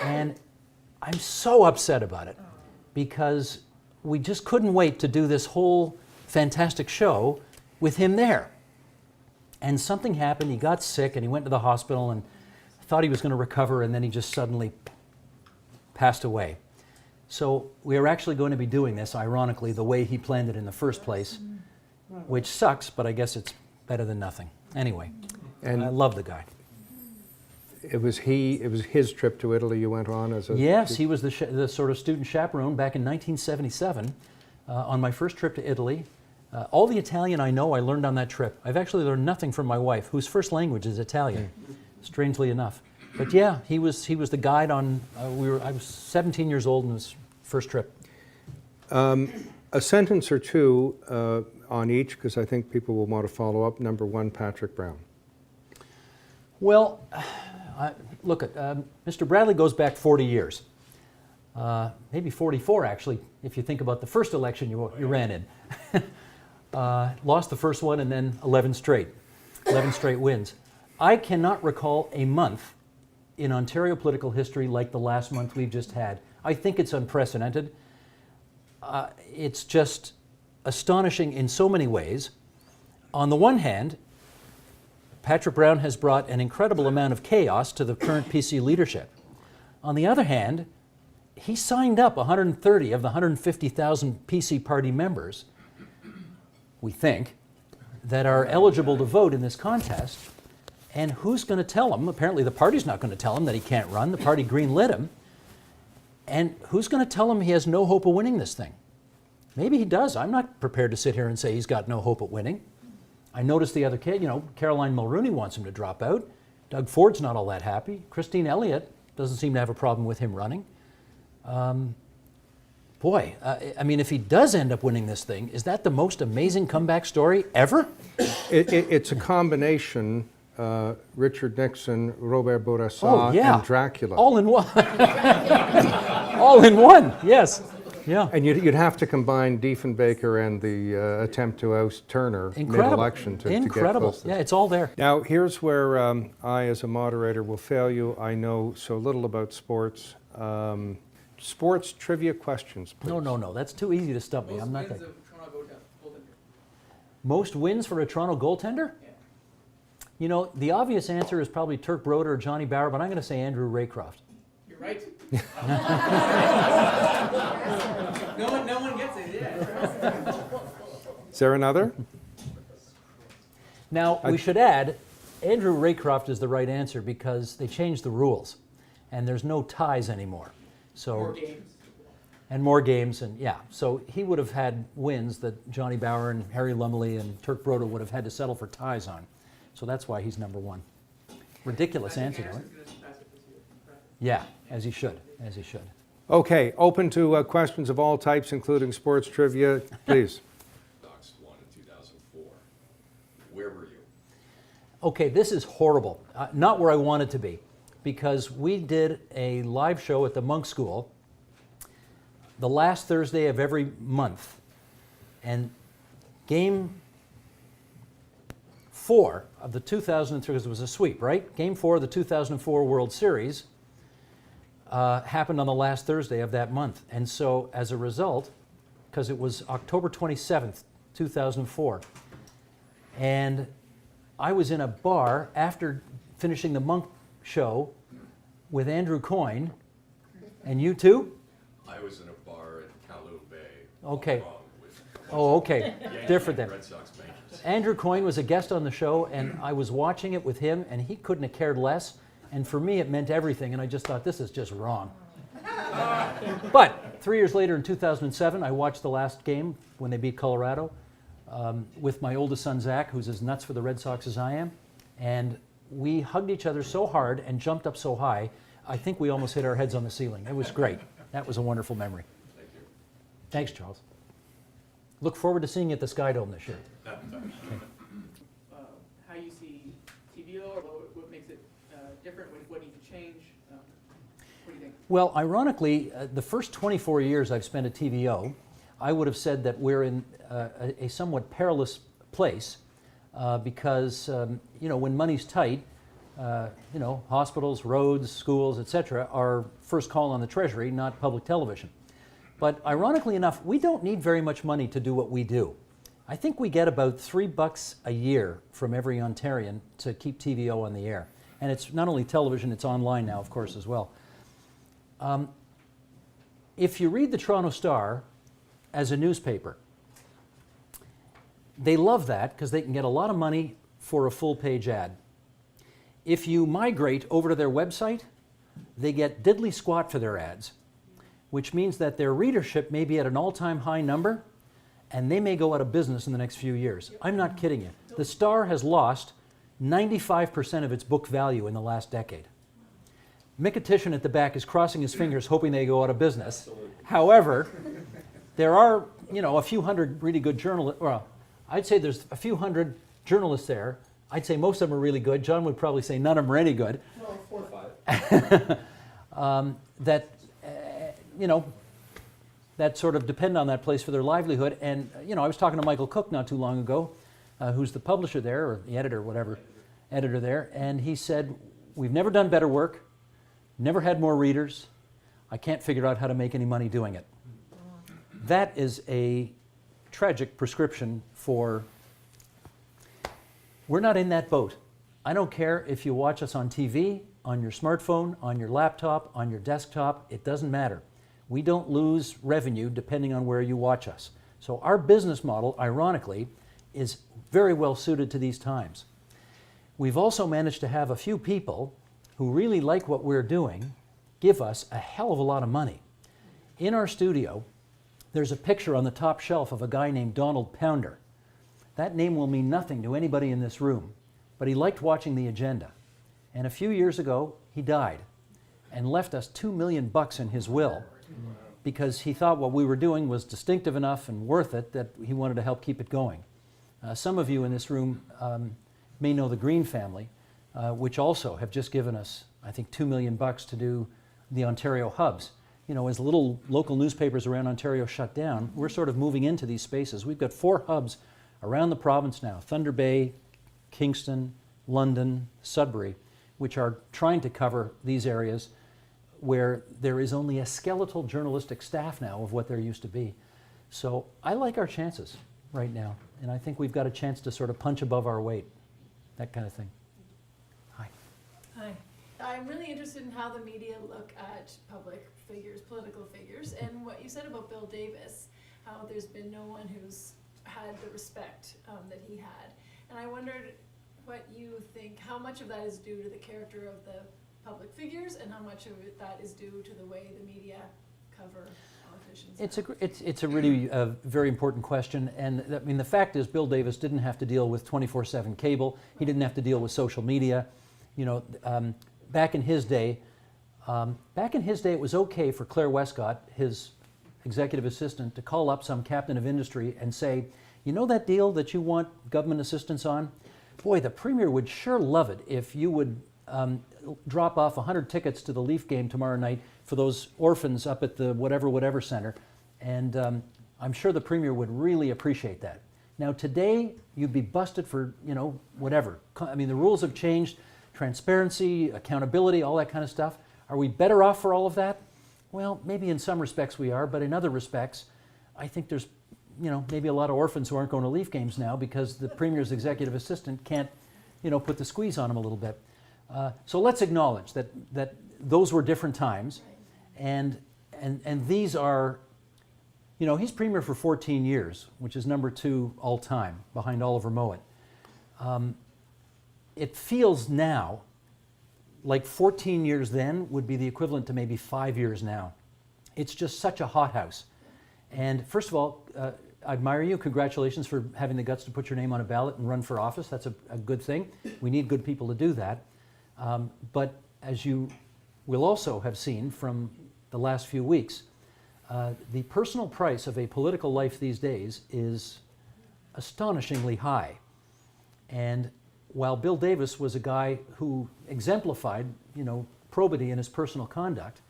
And I'm so upset about it because we just couldn't wait to do this whole fantastic show with him there. And something happened. He got sick and he went to the hospital and thought he was going to recover, and then he just suddenly passed away. So we are actually going to be doing this, ironically, the way he planned it in the first place, which sucks, but I guess it's better than nothing. Anyway, and I love the guy. It was his trip to Italy you went on as a... Yes, he was the sort of student chaperone back in 1977 on my first trip to Italy. All the Italian I know I learned on that trip. I've actually learned nothing from my wife, whose first language is Italian, strangely enough. But yeah, he was the guide on, I was 17 years old in his first trip. A sentence or two on each, because I think people will want to follow up. Number 1, Patrick Brown. Well, look, Mr. Bradley goes back 40 years. Maybe 44, actually, if you think about the first election you ran in. Lost the first one and then 11 straight wins. I cannot recall a month in Ontario political history like the last month we've just had. I think it's unprecedented. It's just astonishing in so many ways. On the one hand, Patrick Brown has brought an incredible amount of chaos to the current PC leadership. On the other hand, he signed up 130 of the 150,000 PC party members, we think, that are eligible to vote in this contest. And who's going to tell him? Apparently the party's not going to tell him that he can't run. The party greenlit him. And who's going to tell him he has no hope of winning this thing? Maybe he does. I'm not prepared to sit here and say he's got no hope of winning. I noticed the other kid, Caroline Mulrooney wants him to drop out. Doug Ford's not all that happy. Christine Elliott doesn't seem to have a problem with him running. If he does end up winning this thing, is that the most amazing comeback story ever? It's a combination, Richard Nixon, Robert Bourassa, and Dracula. All in one. All in one, yes. Yeah. And you'd have to combine Diefenbaker and the attempt to oust Turner mid-election to get close to this. Yeah, it's all there. Now, here's where I, as a moderator, will fail you. I know so little about sports. Sports trivia questions, please. No. That's too easy to stump me. I'm not Most going wins of Toronto goaltender. Most wins for a Toronto goaltender? Yeah. The obvious answer is probably Turk Broder or Johnny Bower, but I'm going to say Andrew Raycroft. You're right. No one gets it. Yeah. Is there another? Now, we should add, Andrew Raycroft is the right answer because they changed the rules, and there's no ties anymore. So More games. And more games, and yeah. So he would have had wins that Johnny Bower and Harry Lumley and Turk Broder would have had to settle for ties on. So that's why he's number 1. Ridiculous answer, right? Yeah, as he should. Okay, open to questions of all types, including sports trivia. Please. Sox won in 2004. Where were you? Okay, this is horrible. Not where I wanted to be, because we did a live show at the Monk School the last Thursday of every month, and Game 4 of the 2003, because it was a sweep, right? Game 4 of the 2004 World Series happened on the last Thursday of that month. And so as a result, because it was October 27th, 2004, and I was in a bar after finishing the Monk show with Andrew Coyne, and you too? I was in a bar at Kowloon Bay. Okay. With Okay. Different then. Red Sox majors. Andrew Coyne was a guest on the show, and I was watching it with him, and he couldn't have cared less. And for me, it meant everything, and I just thought, this is just wrong. But 3 years later, in 2007, I watched the last game when they beat Colorado with my oldest son, Zach, who's as nuts for the Red Sox as I am. And we hugged each other so hard and jumped up so high, I think we almost hit our heads on the ceiling. It was great. That was a wonderful memory. Thank you. Thanks, Charles. Look forward to seeing you at the Sky Dome this year. How you see TVO, or what makes it different? What needs to change? What do you think? Well, ironically, the first 24 years I've spent at TVO, I would have said that we're in a somewhat perilous place because, when money's tight, hospitals, roads, schools, etc., are first call on the Treasury, not public television. But ironically enough, we don't need very much money to do what we do. I think we get about $3 a year from every Ontarian to keep TVO on the air. And it's not only television, it's online now, of course, as well. If you read the Toronto Star as a newspaper, they love that because they can get a lot of money for a full-page ad. If you migrate over to their website, they get diddly squat for their ads, which means that their readership may be at an all-time high number, and they may go out of business in the next few years. I'm not kidding you. The Star has lost 95% of its book value in the last decade. Mikititian at the back is crossing his fingers hoping they go out of business. However, there are, a few hundred really good journalists, well, I'd say there's a few hundred journalists there. I'd say most of them are really good. John would probably say none of them are any good. Well, 4 or 5. That, you know, that sort of depend on that place for their livelihood. And, you know, I was talking to Michael Cook not too long ago, who's the publisher there, or the editor, whatever, editor there, and he said, we've never done better work, never had more readers. I can't figure out how to make any money doing it. That is a tragic prescription for, we're not in that boat. I don't care if you watch us on TV, on your smartphone, on your laptop, on your desktop, it doesn't matter. We don't lose revenue depending on where you watch us. So our business model, ironically, is very well suited to these times. We've also managed to have a few people who really like what we're doing give us a hell of a lot of money. In our studio, there's a picture on the top shelf of a guy named Donald Pounder. That name will mean nothing to anybody in this room, but he liked watching the agenda. And a few years ago, he died and left us $2 million in his will because he thought what we were doing was distinctive enough and worth it that he wanted to help keep it going. Some of you in this room may know the Green family, which also have just given us, I think, $2 million to do the Ontario hubs. You know, as little local newspapers around Ontario shut down, we're sort of moving into these spaces. We've got 4 hubs around the province now, Thunder Bay, Kingston, London, Sudbury, which are trying to cover these areas where there is only a skeletal journalistic staff now of what there used to be. So I like our chances right now, and I think we've got a chance to sort of punch above our weight, that kind of thing. Hi. Hi. I'm really interested in how the media look at public figures, political figures, and what you said about Bill Davis, how there's been no one who's had the respect that he had. And I wondered what you think, how much of that is due to the character of the public figures, and how much of that is due to the way the media cover politicians? It's a really very important question, and I mean the fact is Bill Davis didn't have to deal with 24/7 cable. He didn't have to deal with social media. You know, back in his day, it was okay for Claire Westcott, his executive assistant, to call up some captain of industry and say, you know that deal that you want government assistance on? Boy, the Premier would sure love it if you would drop off 100 tickets to the Leaf game tomorrow night for those orphans up at the whatever center, and I'm sure the Premier would really appreciate that. Now today, you'd be busted for, you know, whatever. I mean, the rules have changed, transparency, accountability, all that kind of stuff. Are we better off for all of that? Well, maybe in some respects we are, but in other respects, I think there's, you know, maybe a lot of orphans who aren't going to Leaf games now because the Premier's executive assistant can't, you know, put the squeeze on them a little bit. So let's acknowledge that those were different times, and these are, you know, he's Premier for 14 years, which is number 2 all time behind Oliver Mowat. It feels now like 14 years then would be the equivalent to maybe 5 years now. It's just such a hothouse. And first of all, I admire you. Congratulations for having the guts to put your name on a ballot and run for office. That's a good thing. We need good people to do that. But as you will also have seen from the last few weeks, the personal price of a political life these days is astonishingly high. And while Bill Davis was a guy who exemplified, you know, probity in his personal conduct,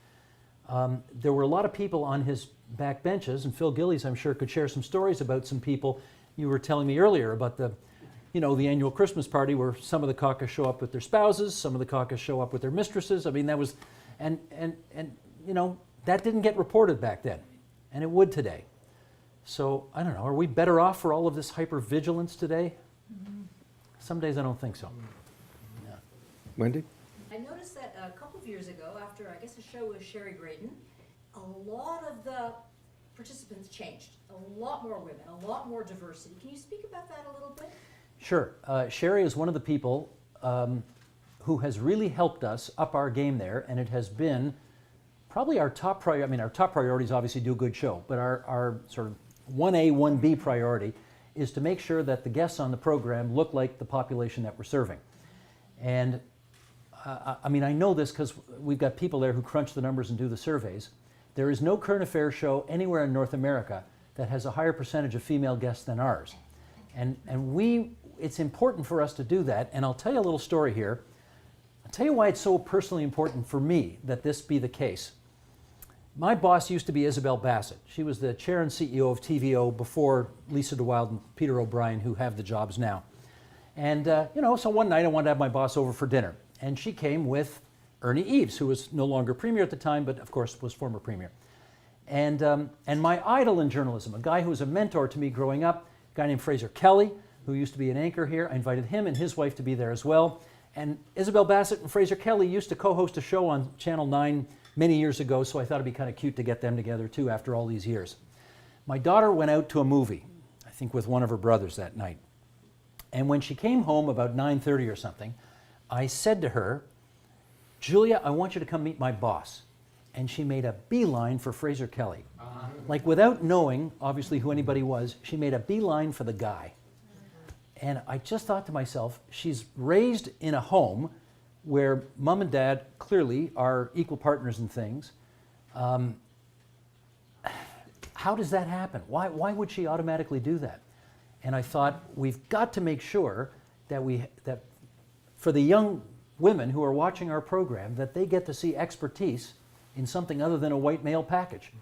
there were a lot of people on his back benches, and Phil Gillies, I'm sure, could share some stories about some people. You were telling me earlier about the, you know, the annual Christmas party where some of the caucus show up with their spouses, some of the caucus show up with their mistresses. I mean, that was, and you know, that didn't get reported back then, and it would today. So I don't know. Are we better off for all of this hypervigilance today? Mm-hmm. Some days I don't think so. Yeah. Wendy? I noticed that a couple of years ago, after I guess a show with Sherry Graydon, a lot of the participants changed. A lot more women, a lot more diversity. Can you speak about that a little bit? Sure. Sherry is one of the people who has really helped us up our game there, and it has been probably our top priority. I mean, our top priority is obviously do a good show, but our sort of 1A, 1B priority is to make sure that the guests on the program look like the population that we're serving. And I mean, I know this because we've got people there who crunch the numbers and do the surveys. There is no current affairs show anywhere in North America that has a higher percentage of female guests than ours. And it's important for us to do that. And I'll tell you a little story here. I'll tell you why it's so personally important for me that this be the case. My boss used to be Isabel Bassett. She was the chair and CEO of TVO before Lisa DeWilde and Peter O'Brien, who have the jobs now. And, so one night I wanted to have my boss over for dinner. And she came with Ernie Eves, who was no longer premier at the time, but of course was former premier. And my idol in journalism, a guy who was a mentor to me growing up, a guy named Fraser Kelly, who used to be an anchor here. I invited him and his wife to be there as well. And Isabel Bassett and Fraser Kelly used to co-host a show on Channel 9 many years ago, so I thought it'd be kind of cute to get them together too after all these years. My daughter went out to a movie, I think with one of her brothers that night. And when she came home about 9:30 or something, I said to her, "Julia, I want you to come meet my boss." And she made a beeline for Fraser Kelly. Like without knowing, obviously, who anybody was, she made a beeline for the guy. And I just thought to myself, she's raised in a home where mom and dad clearly are equal partners in things. How does that happen? Why would she automatically do that? And I thought, we've got to make sure that for the young women who are watching our program, that they get to see expertise in something other than a white male package.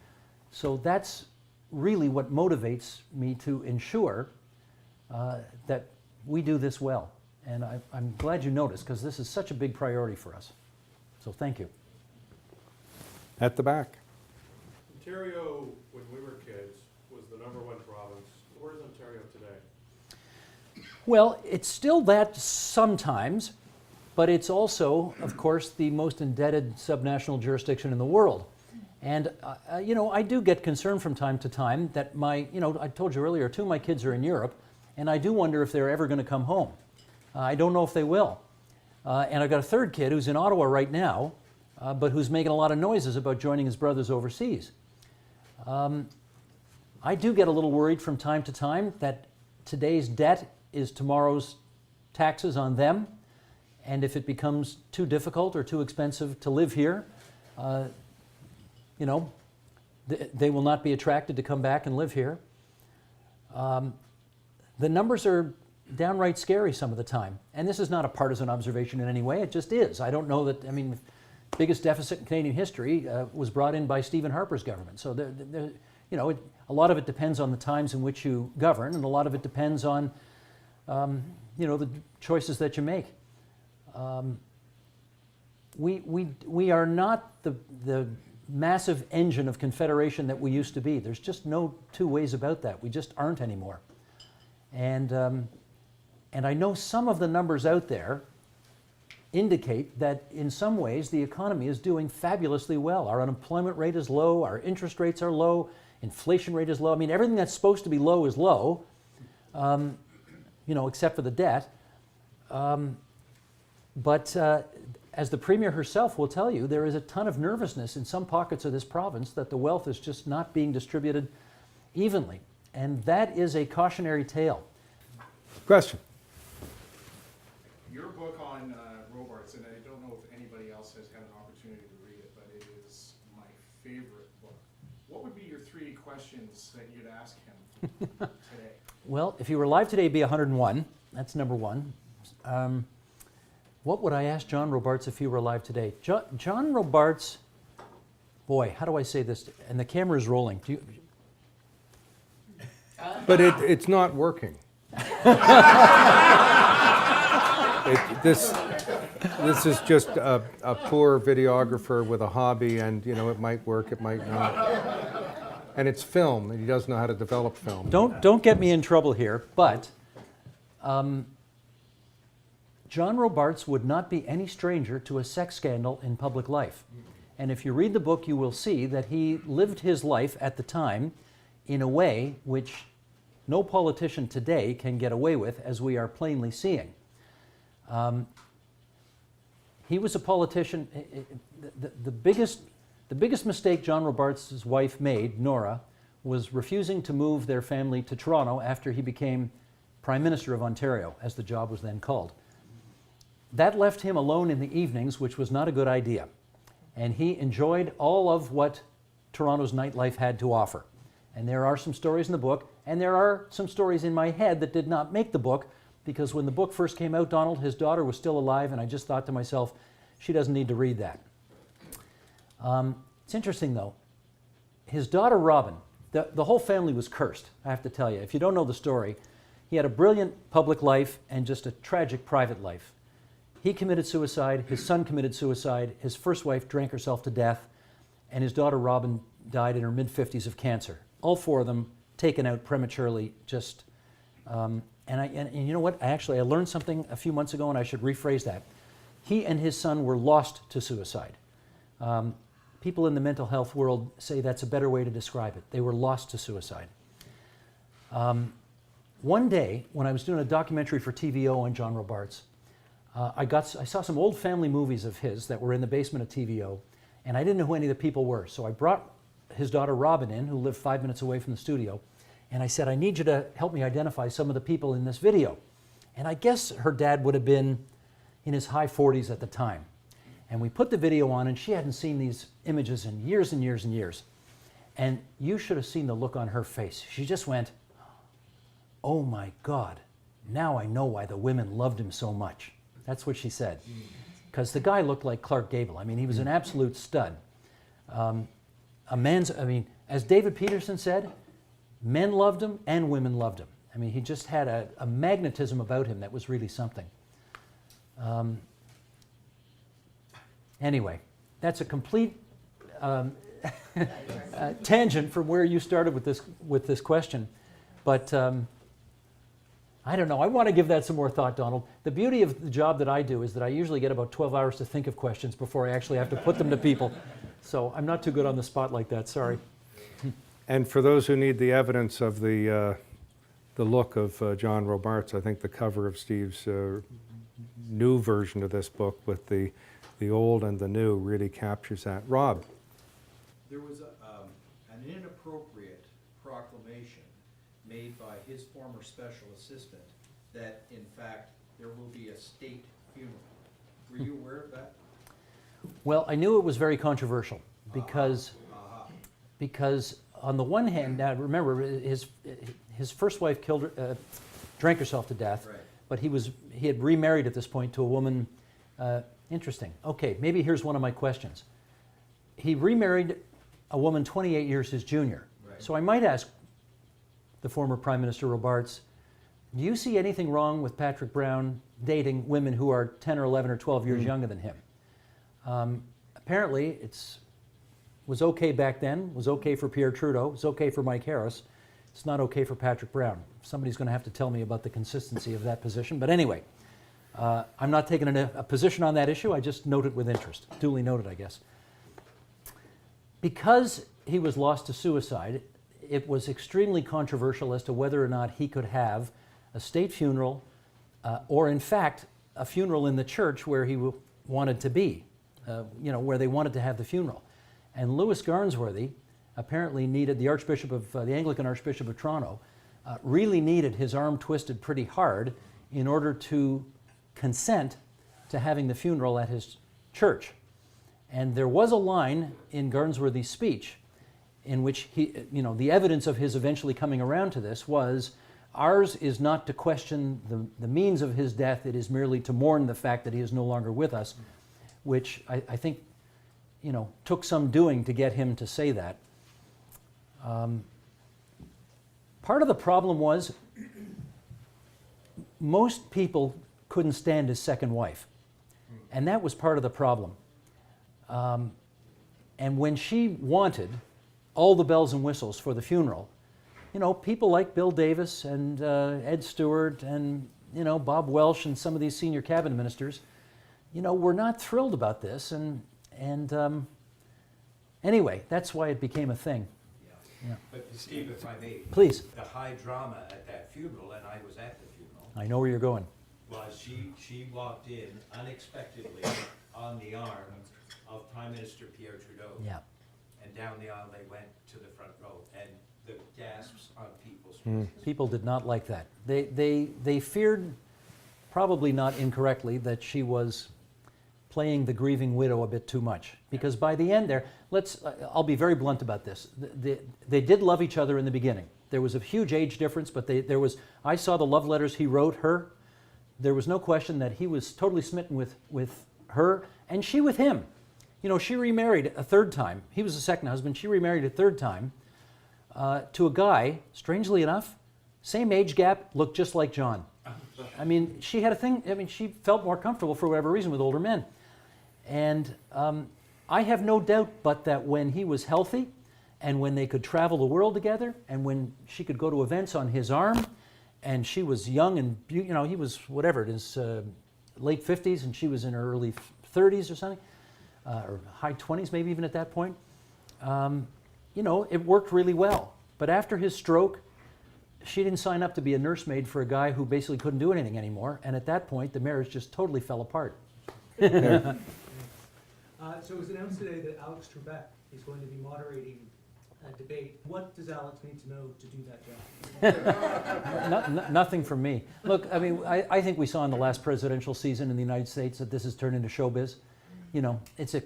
So that's really what motivates me to ensure that we do this well. And I'm glad you noticed, because this is such a big priority for us. So thank you. At the back. Ontario, when we were kids, was the #1 province. Where's Ontario today? Well, it's still that sometimes, but it's also, of course, the most indebted subnational jurisdiction in the world. And, I do get concerned from time to time that I told you earlier, 2 of my kids are in Europe, and I do wonder if they're ever going to come home. I don't know if they will. And I've got a 3rd kid who's in Ottawa right now, but who's making a lot of noises about joining his brothers overseas. I do get a little worried from time to time that today's debt is tomorrow's taxes on them, and if it becomes too difficult or too expensive to live here, they will not be attracted to come back and live here. The numbers are downright scary some of the time. And this is not a partisan observation in any way, it just is. I don't know that, biggest deficit in Canadian history was brought in by Stephen Harper's government. So, a lot of it depends on the times in which you govern, and a lot of it depends on, the choices that you make. We are not the massive engine of confederation that we used to be. There's just no 2 ways about that. We just aren't anymore. And I know some of the numbers out there indicate that in some ways the economy is doing fabulously well. Our unemployment rate is low, our interest rates are low, inflation rate is low. Everything that's supposed to be low is low, except for the debt. But as the Premier herself will tell you, there is a ton of nervousness in some pockets of this province that the wealth is just not being distributed evenly. And that is a cautionary tale. Question. Your book on Robarts, and I don't know if anybody else has had an opportunity to read it, but it is my favorite book. What would be your 3 questions that you'd ask him today? Well, if he were alive today, it'd be 101. That's #1. What would I ask John Robarts if he were alive today? John Robarts, boy, how do I say this? And the camera is rolling. But it's not working. This is just a poor videographer with a hobby, and it might work, it might not. And it's film, and he doesn't know how to develop film. Don't get me in trouble here, but John Robarts would not be any stranger to a sex scandal in public life. And if you read the book, you will see that he lived his life at the time in a way which no politician today can get away with, as we are plainly seeing. He was a politician. The biggest mistake John Robarts' wife made, Nora, was refusing to move their family to Toronto after he became Prime Minister of Ontario, as the job was then called. That left him alone in the evenings, which was not a good idea. And he enjoyed all of what Toronto's nightlife had to offer. And there are some stories in the book, and there are some stories in my head that did not make the book, because when the book first came out, Donald, his daughter was still alive, and I just thought to myself, she doesn't need to read that. It's interesting, though. His daughter, Robin, the whole family was cursed, I have to tell you. If you don't know the story, he had a brilliant public life and just a tragic private life. He committed suicide, his son committed suicide, his first wife drank herself to death, and his daughter, Robin, died in her mid-50s of cancer. All four of them taken out prematurely, just... and you know what? I learned something a few months ago, and I should rephrase that. He and his son were lost to suicide. People in the mental health world say that's a better way to describe it. They were lost to suicide. One day, when I was doing a documentary for TVO on John Robarts, I saw some old family movies of his that were in the basement of TVO, and I didn't know who any of the people were. So I brought his daughter Robin in, who lived 5 minutes away from the studio, and I said, I need you to help me identify some of the people in this video. And I guess her dad would have been in his high 40s at the time. And we put the video on, and she hadn't seen these images in years and years and years. And you should have seen the look on her face. She just went, oh my God, now I know why the women loved him so much. That's what she said. Because the guy looked like Clark Gable. I mean, he was an absolute stud. As David Peterson said, men loved him and women loved him. I mean, he just had a magnetism about him that was really something. Anyway, that's a complete tangent from where you started with this question. But I don't know. I want to give that some more thought, Donald. The beauty of the job that I do is that I usually get about 12 hours to think of questions before I actually have to put them to people. So I'm not too good on the spot like that. Sorry. And for those who need the evidence of the look of John Robarts, I think the cover of Steve's new version of this book with the old and the new really captures that. Rob. There was an inappropriate proclamation made by his former special assistant that, in fact, there will be a state funeral. Were you aware of that? Well, I knew it was very controversial because on the one hand, now remember, his first wife drank herself to death, Right. but he had remarried at this point to a woman. Interesting. Okay, maybe here's one of my questions. He remarried a woman 28 years his junior. Right. So I might ask the former Prime Minister Robarts, do you see anything wrong with Patrick Brown dating women who are 10 or 11 or 12 years younger than him? Apparently, was okay back then, was okay for Pierre Trudeau, was okay for Mike Harris. It's not okay for Patrick Brown. Somebody's going to have to tell me about the consistency of that position. But anyway, I'm not taking a position on that issue. I just note it with interest. Duly noted, I guess. Because he was lost to suicide, it was extremely controversial as to whether or not he could have a state funeral or, in fact, a funeral in the church where he wanted to be, where they wanted to have the funeral. And Louis Garnsworthy apparently needed, the Anglican Archbishop of Toronto, really needed his arm twisted pretty hard in order to consent to having the funeral at his church. And there was a line in Garnsworthy's speech in which the evidence of his eventually coming around to this was, ours is not to question the means of his death, it is merely to mourn the fact that he is no longer with us, which I think, took some doing to get him to say that. Part of the problem was most people couldn't stand his second wife, and that was part of the problem. And when she wanted all the bells and whistles for the funeral, people like Bill Davis and Ed Stewart and Bob Welsh and some of these senior cabinet ministers, were not thrilled about this, and anyway, that's why it became a thing. Yeah. But Steve, if I may, Please. the high drama at that funeral, and I was at the funeral, I know where you're going. was she walked in unexpectedly on the arm of Prime Minister Pierre Trudeau. Yeah. And down the aisle they went to the front row, and the gasps on people's faces. People did not like that. They feared, probably not incorrectly, that she was playing the grieving widow a bit too much. Because by the end there, I'll be very blunt about this. They did love each other in the beginning. There was a huge age difference, but I saw the love letters he wrote her. There was no question that he was totally smitten with her, and she with him. You know, she remarried a third time. He was the second husband. She remarried a third time to a guy, strangely enough, same age gap, looked just like John. I mean, she had a thing, I mean, she felt more comfortable for whatever reason with older men. And I have no doubt but that when he was healthy and when they could travel the world together and when she could go to events on his arm and she was young and, you know, he was whatever, in his late 50s and she was in her early 30s or something, or high 20s maybe even at that point, you know, it worked really well. But after his stroke, she didn't sign up to be a nursemaid for a guy who basically couldn't do anything anymore. And at that point, the marriage just totally fell apart. So it was announced today that Alex Trebek is going to be moderating a debate. What does Alex need to know to do that job? Nothing from me. Look, I mean, I think we saw in the last presidential season in the United States that this has turned into showbiz. You know, it's a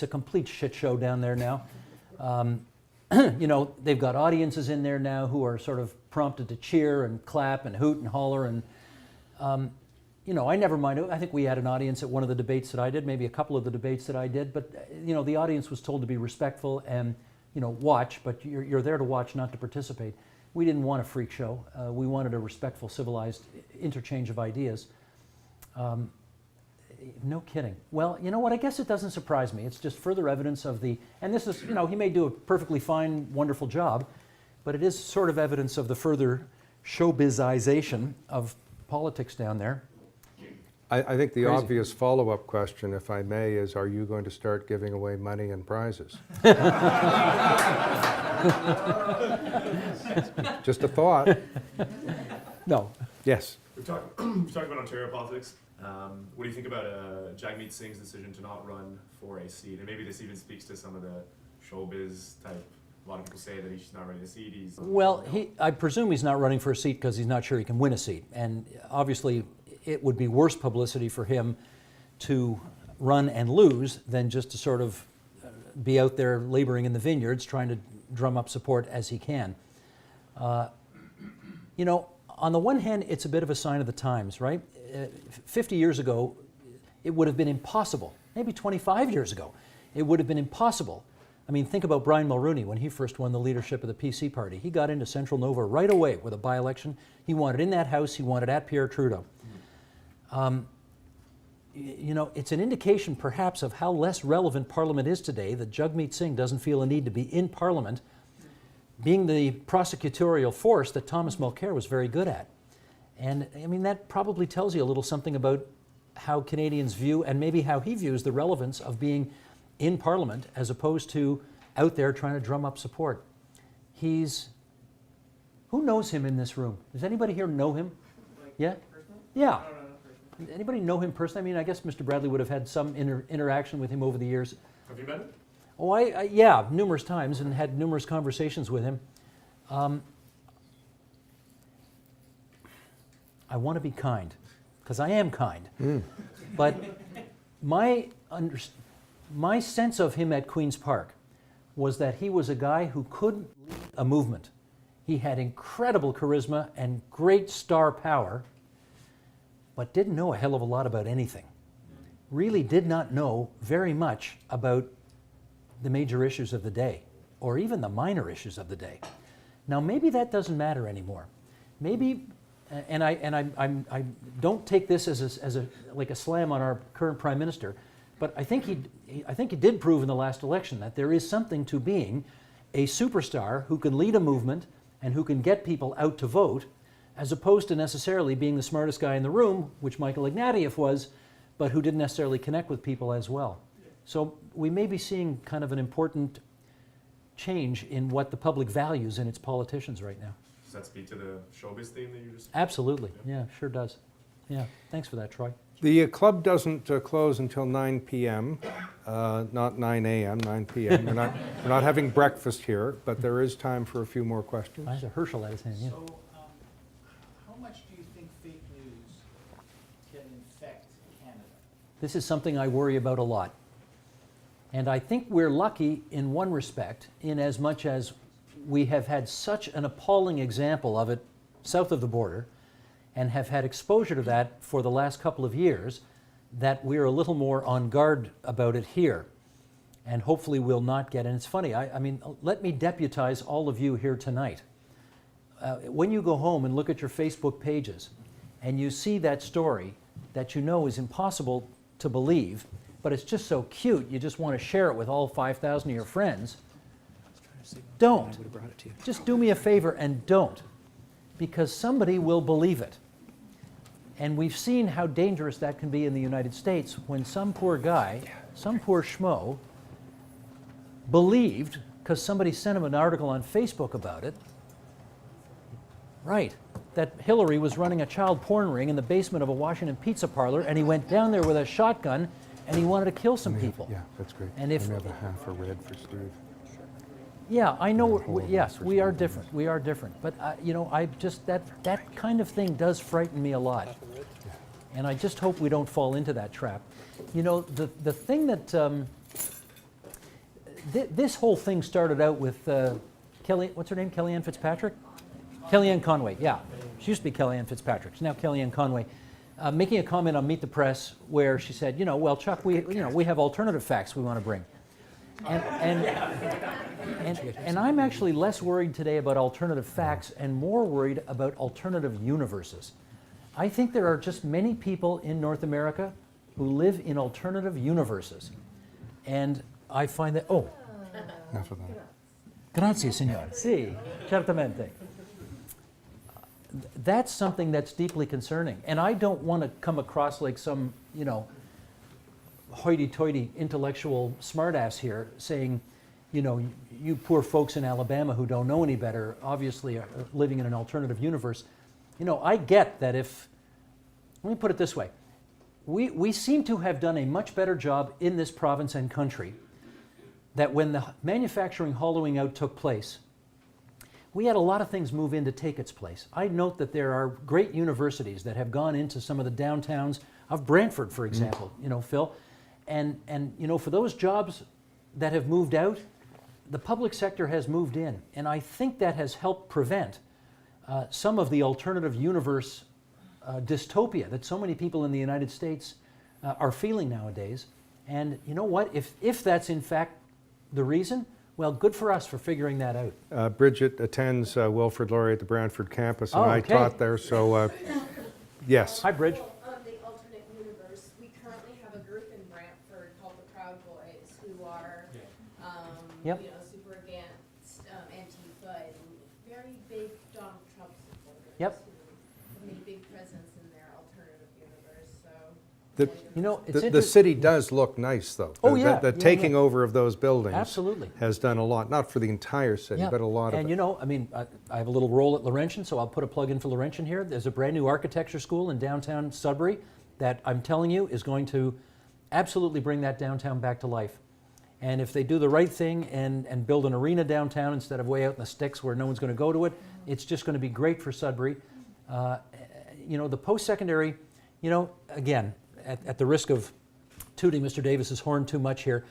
complete shit show down there now. You know, they've got audiences in there now who are sort of prompted to cheer and clap and hoot and holler and, you know, I never mind. I think we had an audience at one of the debates that I did, maybe a couple of the debates that I did, but, you know, the audience was told to be respectful and, you know, watch, but you're there to watch, not to participate. We didn't want a freak show. We wanted a respectful, civilized interchange of ideas. No kidding. Well, you know what? I guess it doesn't surprise me. It's just further evidence of and this is, you know, he may do a perfectly fine, wonderful job, but it is sort of evidence of the further showbizization of politics down there. I think the Crazy. obvious follow-up question, if I may, is are you going to start giving away money and prizes? Just a thought. No. Yes. We've talked about Ontario politics. What do you think about Jagmeet Singh's decision to not run for a seat? And maybe this even speaks to some of the showbiz type. A lot of people say that he's not running a seat. Well, I presume he's not running for a seat because he's not sure he can win a seat. And obviously, it would be worse publicity for him to run and lose than just to sort of be out there laboring in the vineyards trying to drum up support as he can. You know, on the one hand, it's a bit of a sign of the times, right? 50 years ago, it would have been impossible. Maybe 25 years ago, it would have been impossible. I mean, think about Brian Mulroney when he first won the leadership of the PC party. He got into Central Nova right away with a by-election. He wanted in that house, he wanted at Pierre Trudeau. You know, it's an indication perhaps of how less relevant Parliament is today that Jagmeet Singh doesn't feel a need to be in Parliament, being the prosecutorial force that Thomas Mulcair was very good at. And I mean, that probably tells you a little something about how Canadians view and maybe how he views the relevance of being in Parliament as opposed to out there trying to drum up support. Who knows him in this room? Does anybody here know him? Yeah? Yeah. Anybody know him personally? I mean, I guess Mr. Bradley would have had some interaction with him over the years. Have you met him? Oh, yeah, numerous times and had numerous conversations with him. I want to be kind, because I am kind. But my sense of him at Queen's Park was that he was a guy who could lead a movement. He had incredible charisma and great star power, but didn't know a hell of a lot about anything. Really did not know very much about the major issues of the day, or even the minor issues of the day. Now, maybe that doesn't matter anymore. Maybe, and I don't take this as like a slam on our current Prime Minister, but I think he did prove in the last election that there is something to being a superstar who can lead a movement and who can get people out to vote, as opposed to necessarily being the smartest guy in the room, which Michael Ignatieff was, but who didn't necessarily connect with people as well. So we may be seeing kind of an important change in what the public values in its politicians right now. Does that speak to the showbiz theme that you just... Absolutely, yeah, sure does. Yeah, thanks for that, Troy. The club doesn't close until 9 p.m., not 9 a.m., 9 p.m. We're not having breakfast here, but there is time for a few more questions. I have a Herschel at his hand, yeah. So, how much do you think fake news can infect Canada? This is something I worry about a lot. And I think we're lucky in one respect, in as much as we have had such an appalling example of it south of the border and have had exposure to that for the last couple of years, that we're a little more on guard about it here. And hopefully we'll not get, and it's funny, I mean, let me deputize all of you here tonight. When you go home and look at your Facebook pages and you see that story that you know is impossible to believe, but it's just so cute, you just want to share it with all 5,000 of your friends, don't. Just do me a favor and don't, because somebody will believe it. And we've seen how dangerous that can be in the United States when some poor guy, some poor schmo, believed, because somebody sent him an article on Facebook about it, right, that Hillary was running a child porn ring in the basement of a Washington pizza parlor, and he went down there with a shotgun and he wanted to kill some people. Yeah, that's great. And if, we have a half a red for Steve. yeah, I know, hold on yes, for we are Steve. different, we are different. But, you know, I just, that kind of thing does frighten me a lot. And I just hope we don't fall into that trap. You know, the thing that, this whole thing started out with Kelly, what's her name, Kellyanne Fitzpatrick? Kellyanne Conway, yeah. She used to be Kellyanne Fitzpatrick, she's now Kellyanne Conway. Making a comment on Meet the Press where she said, you know, well, Chuck, we have alternative facts we want to bring. And I'm actually less worried today about alternative facts and more worried about alternative universes. I think there are just many people in North America who live in alternative universes. And I find that, oh. Enough of that. Grazie, signore. Sì, certamente. That's something that's deeply concerning. And I don't want to come across like some, you know, hoity-toity intellectual smartass here saying, you know, you poor folks in Alabama who don't know any better obviously are living in an alternative universe. You know, I get that if, let me put it this way, we seem to have done a much better job in this province and country that when the manufacturing hollowing out took place, we had a lot of things move in to take its place. I note that there are great universities that have gone into some of the downtowns of Brantford, for example, you know, Phil. And you know, for those jobs that have moved out, the public sector has moved in. And I think that has helped prevent some of the alternative universe dystopia that so many people in the United States are feeling nowadays. And you know what? If that's in fact the reason, well, good for us for figuring that out. Bridget attends Wilfrid Laurier at the Brantford campus, and Oh, I okay. taught there, so yes. Hi, Bridge. On the alternate universe, we currently have a group in Brantford called the Proud Boys who are, Yep. you know, super against Antifa and very big Donald Trump supporters. Yep. Who have made a big presence in their alternative universe, so. You know, it's The interesting. city does look nice, though. Oh, yeah, The yeah, taking yeah. over of those buildings Absolutely. has done a lot, not for the entire city, Yeah. but a lot of and it. you know, I mean, I have a little role at Laurentian, so I'll put a plug in for Laurentian here. There's a brand new architecture school in downtown Sudbury that I'm telling you is going to absolutely bring that downtown back to life. And if they do the right thing and build an arena downtown instead of way out in the sticks where no one's going to go to it, it's just going to be great for Sudbury. You know, the post-secondary, you know, again, at the risk of tooting Mr. Davis's horn too much here,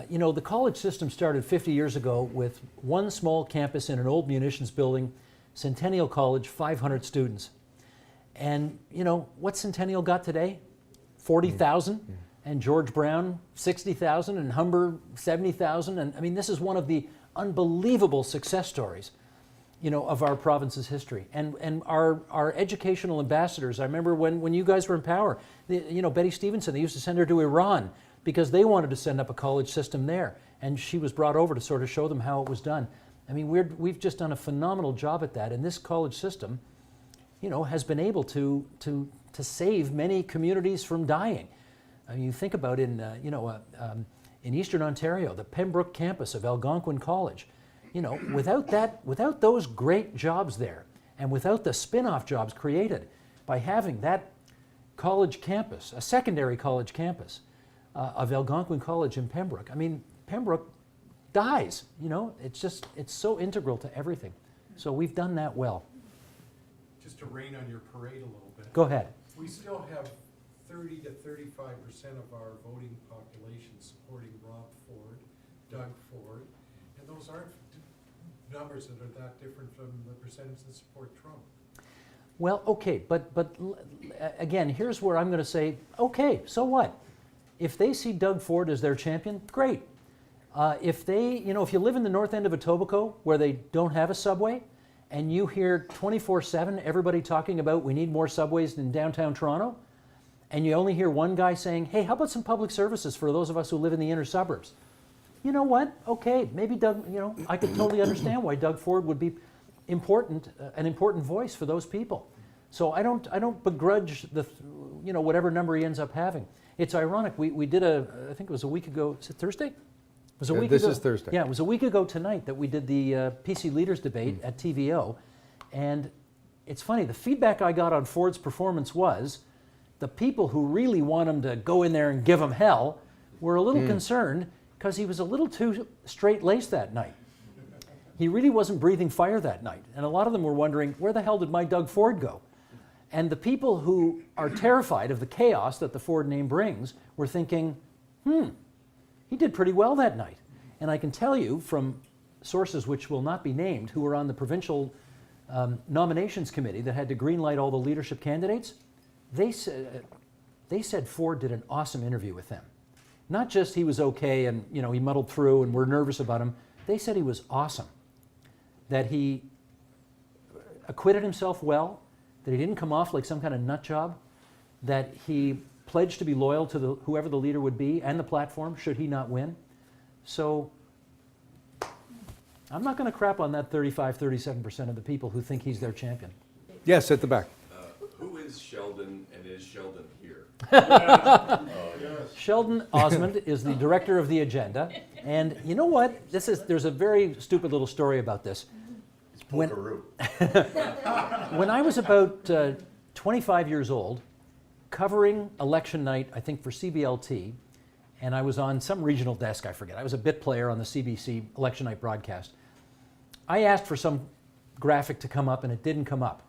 you know, the college system started 50 years ago with one small campus in an old munitions building, Centennial College, 500 students. And, you know, what Centennial got today? 40,000. And George Brown, 60,000. And Humber, 70,000. And, I mean, this is one of the unbelievable success stories, you know, of our province's history. And our educational ambassadors, I remember when you guys were in power, you know, Betty Stevenson, they used to send her to Iran because they wanted to send up a college system there. And she was brought over to sort of show them how it was done. I mean, we've just done a phenomenal job at that. And this college system, you know, has been able to save many communities from dying. I mean, you think about in Eastern Ontario, the Pembroke campus of Algonquin College. You know, without those great jobs there, and without the spin-off jobs created by having that college campus, a secondary college campus of Algonquin College in Pembroke, I mean, Pembroke dies, you know, it's so integral to everything. So we've done that well. Just to rain on your parade a little bit. Go ahead. We still have 30 to 35% of our voting population supporting Rob Ford, Doug Ford, and those aren't numbers that are that different from the percentage that support Trump. Well, okay, but again, here's where I'm going to say, okay, so what? If they see Doug Ford as their champion, great. If they, if you live in the north end of Etobicoke where they don't have a subway, and you hear 24/7 everybody talking about we need more subways in downtown Toronto, and you only hear one guy saying, hey, how about some public services for those of us who live in the inner suburbs? You know what? Okay, maybe Doug, I could totally understand why Doug Ford would be important, an important voice for those people. So I don't begrudge the, whatever number he ends up having. It's ironic. We did I think it was a week ago. Is it Thursday? It was a week this ago. is Thursday. Yeah, it was a week ago tonight that we did the PC Leaders Debate at TVO. And it's funny, the feedback I got on Ford's performance was the people who really want him to go in there and give him hell were a little concerned because he was a little too straight-laced that night. He really wasn't breathing fire that night. And a lot of them were wondering, where the hell did my Doug Ford go? And the people who are terrified of the chaos that the Ford name brings were thinking, he did pretty well that night. And I can tell you from sources which will not be named, who were on the provincial nominations committee that had to greenlight all the leadership candidates, they said Ford did an awesome interview with them. Not just he was okay and he muddled through and we're nervous about him. They said he was awesome. That he acquitted himself well, that he didn't come off like some kind of nut job, that he pledged to be loyal to whoever the leader would be and the platform should he not win. So I'm not going to crap on that 35, 37% of the people who think he's their champion. Yes, at the back. Who is Sheldon, and is Sheldon here? Sheldon Osmond is the director of the agenda. And you know what? There's a very stupid little story about this. When I was about 25 years old, covering election night, I think for CBLT, and I was on some regional desk, I forget. I was a bit player on the CBC election night broadcast. I asked for some graphic to come up and it didn't come up.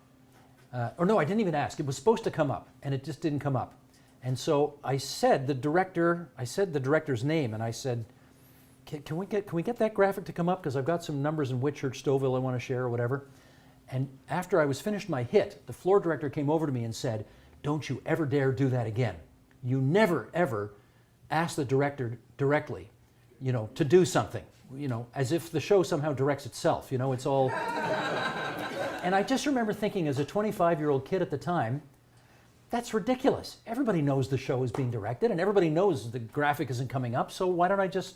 Or no, I didn't even ask. It was supposed to come up and it just didn't come up. And so I said the director's name and I said, can we get that graphic to come up? Because I've got some numbers in Whitchurch, Stouffville I want to share or whatever. And after I was finished my hit, the floor director came over to me and said, don't you ever dare do that again. You never, ever ask the director directly, to do something, as if the show somehow directs itself, it's all. And I just remember thinking as a 25-year-old kid at the time, that's ridiculous. Everybody knows the show is being directed and everybody knows the graphic isn't coming up, so why don't I just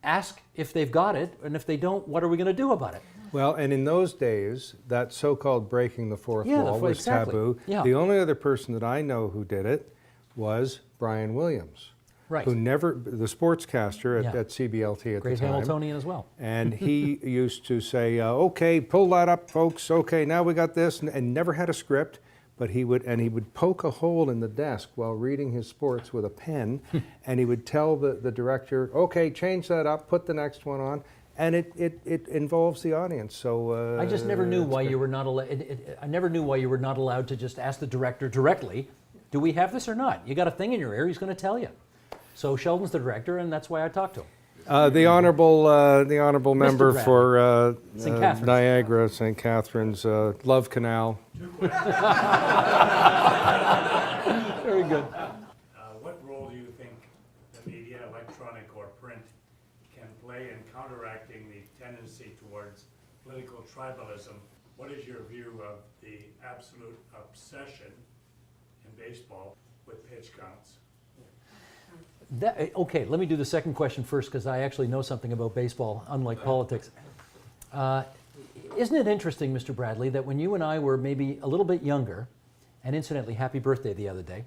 ask if they've got it, and if they don't, what are we going to do about it? Well, and in those days, that so-called breaking the fourth wall was taboo. Yeah. The only other person that I know who did it was Brian Williams, right? Who the sportscaster at CBLT at Great the time. Hamiltonian as well. And he used to say, okay, pull that up, folks. Okay, now we got this, and never had a script. But he would poke a hole in the desk while reading his sports with a pen, and he would tell the director, okay, change that up, put the next one on, and it involves the audience. So I just never knew why you were not allowed. I never knew why you were not allowed to just ask the director directly, do we have this or not? You got a thing in your ear, he's going to tell you. So Sheldon's the director, and that's why I talked to him. The honorable member Bradley. for St. Catharines. Niagara, St. Catharines, Love Canal. Very good. What role do you think the media, electronic or print, can play in counteracting the tendency towards political tribalism? What is your view of the absolute obsession in baseball with pitch counts? Okay, let me do the second question first because I actually know something about baseball, unlike politics. Isn't it interesting, Mr. Bradley, that when you and I were maybe a little bit younger, and incidentally, happy birthday the other day,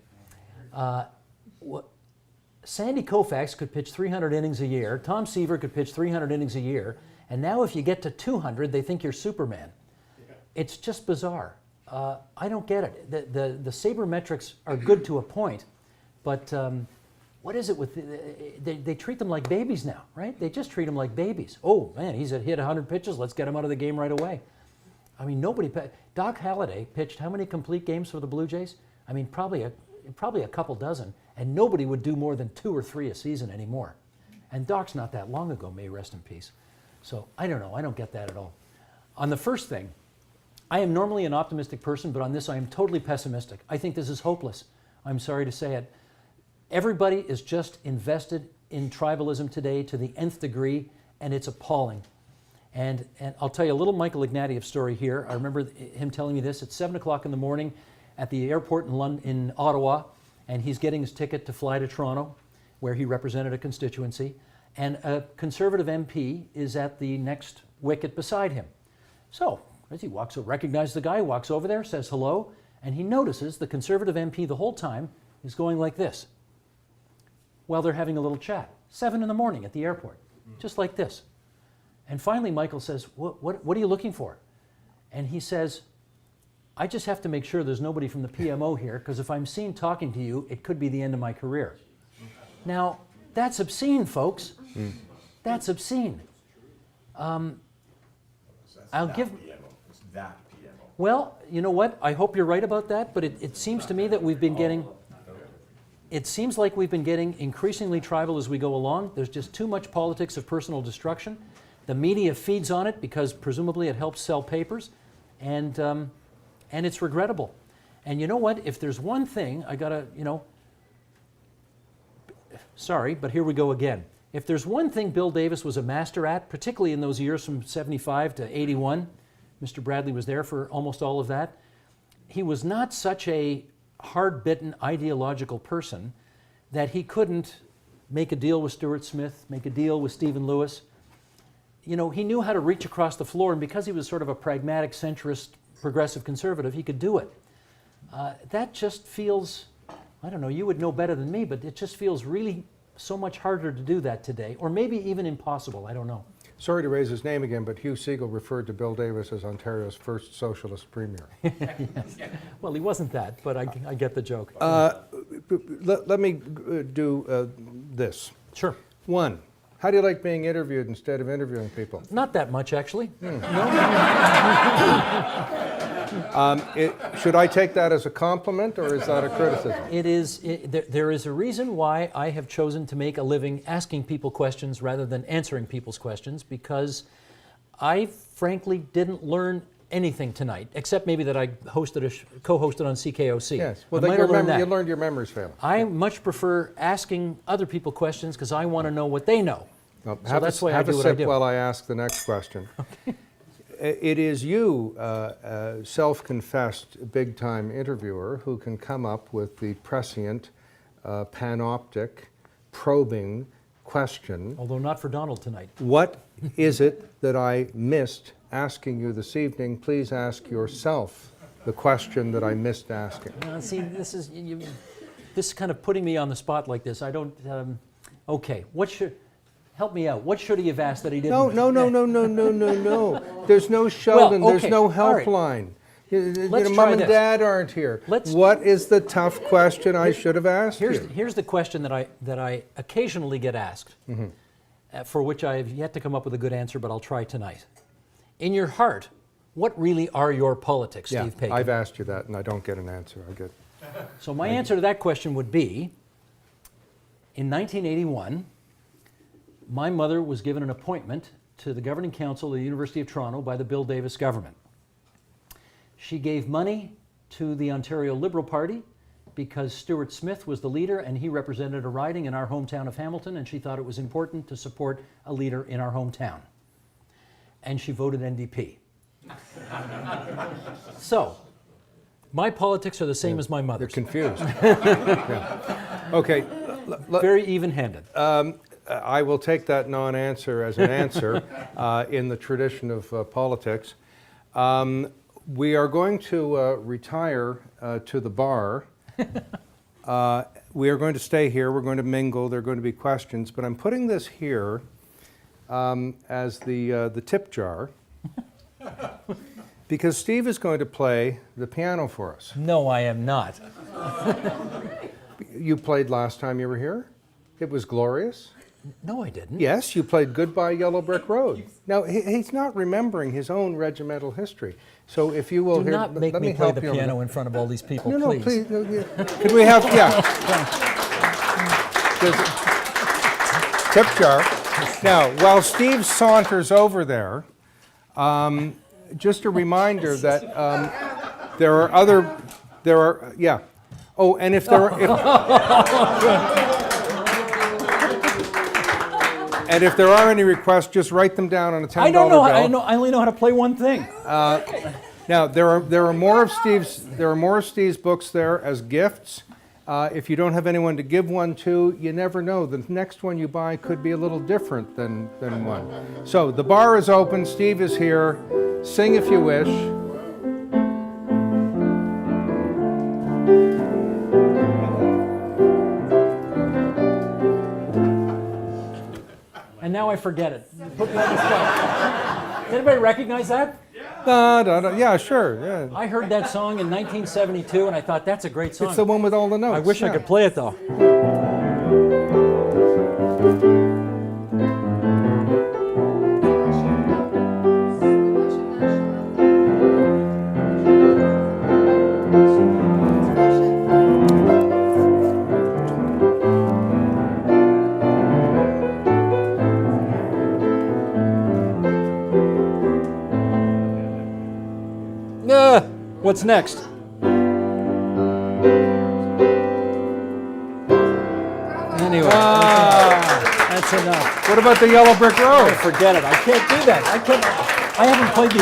Sandy Koufax could pitch 300 innings a year, Tom Seaver could pitch 300 innings a year, and now if you get to 200, they think you're Superman. It's just bizarre. I don't get it. The sabermetrics are good to a point, but what is it with, they treat them like babies now, right? They just treat them like babies. Oh man, he's hit 100 pitches, let's get him out of the game right away. I mean, Doc Halladay pitched how many complete games for the Blue Jays? I mean, probably probably a couple dozen, and nobody would do more than 2 or 3 a season anymore. And Doc's not that long ago, may rest in peace. So I don't know, I don't get that at all. On the first thing, I am normally an optimistic person, but on this I am totally pessimistic. I think this is hopeless. I'm sorry to say it. Everybody is just invested in tribalism today to the nth degree, and it's appalling. And I'll tell you a little Michael Ignatieff story here. I remember him telling me this at 7 o'clock in the morning at the airport in Ottawa, and he's getting his ticket to fly to Toronto, where he represented a constituency, and a Conservative MP is at the next wicket beside him. So, as he recognizes the guy, walks over there, says hello, and he notices the Conservative MP the whole time is going like this while they're having a little chat. 7 in the morning at the airport, just like this. And finally, Michael says, what are you looking for? And he says, I just have to make sure there's nobody from the PMO here, because if I'm seen talking to you, it could be the end of my career. Now, that's obscene, folks. That's obscene. I'll give... It's that PMO. Well, you know what? I hope you're right about that, but it seems to me that we've been getting... It seems like we've been getting increasingly tribal as we go along. There's just too much politics of personal destruction. The media feeds on it because presumably it helps sell papers, and it's regrettable. And you know what? If there's one thing, I gotta, sorry, but here we go again. If there's one thing Bill Davis was a master at, particularly in those years from 75 to 81, Mr. Bradley was there for almost all of that, he was not such a hard-bitten ideological person that he couldn't make a deal with Stuart Smith, make a deal with Stephen Lewis. He knew how to reach across the floor, and because he was sort of a pragmatic, centrist, progressive conservative, he could do it. That just feels, I don't know, you would know better than me, but it just feels really so much harder to do that today, or maybe even impossible, I don't know. Sorry to raise his name again, but Hugh Segal referred to Bill Davis as Ontario's first socialist premier. Yes. Well, he wasn't that, but I get the joke. Let me do this. Sure. 1, how do you like being interviewed instead of interviewing people? Not that much, actually. Should I take that as a compliment, or is that a criticism? It is. There is a reason why I have chosen to make a living asking people questions rather than answering people's questions, because I frankly didn't learn anything tonight, except maybe that I co-hosted on CKOC. Yes. Well, you learned your memory's failing. I much prefer asking other people questions because I want to know what they know. Well, so that's why I do what I do. Have a sip while I ask the next question. Okay. It is you, self-confessed big-time interviewer, who can come up with the prescient, panoptic, probing question. Although not for Donald tonight. What is it that I missed asking you this evening? Please ask yourself the question that I missed asking. See, this is kind of putting me on the spot like this. I don't. Okay, help me out. What should he have asked that he didn't? No. There's no Sheldon. There's no helpline. Let's Mom try and this. Dad aren't here. What is the tough question I should have asked you? Here's the question that I occasionally get asked, for which I have yet to come up with a good answer, but I'll try tonight. In your heart, what really are your politics, Steve Paikin? I've asked you that, and I don't get an answer. So my answer to that question would be, in 1981, my mother was given an appointment to the Governing Council of the University of Toronto by the Bill Davis government. She gave money to the Ontario Liberal Party because Stuart Smith was the leader and he represented a riding in our hometown of Hamilton, and she thought it was important to support a leader in our hometown. And she voted NDP. So, my politics are the same as my mother's. You're confused. Yeah. Okay. Very even-handed. I will take that non-answer as an answer in the tradition of politics. We are going to retire to the bar. We are going to stay here. We're going to mingle. There are going to be questions. But I'm putting this here as the tip jar because Steve is going to play the piano for us. No, I am not. You played last time you were here. It was glorious. No, I didn't. Yes, you played Goodbye Yellow Brick Road. Now, he's not remembering his own regimental history. So if you will... Do here, not make let me play help the you over piano there. in front of all these people, No, please. no, please. Could we have... Yeah. There's a tip jar. Now, while Steve saunters over there, just a reminder that there are other... Yeah. Oh, and if there are... And if there are any requests, just write them down on a $10 bill. I don't know. I only know how to play one thing. Now there are more of Steve's books there as gifts. If you don't have anyone to give one to, you never know. The next one you buy could be a little different than one. So the bar is open. Steve is here. Sing if you wish. And now I forget it. Put me on the spot. Does anybody recognize that? Da, da, da. Yeah, sure. Yeah. I heard that song in 1972, and I thought, that's a great song. It's the one with all the notes. I wish I yeah. could play it, though. What's next? Anyway, that's enough. What about the Yellow Brick Road? Oh, forget it. I can't do that. I haven't played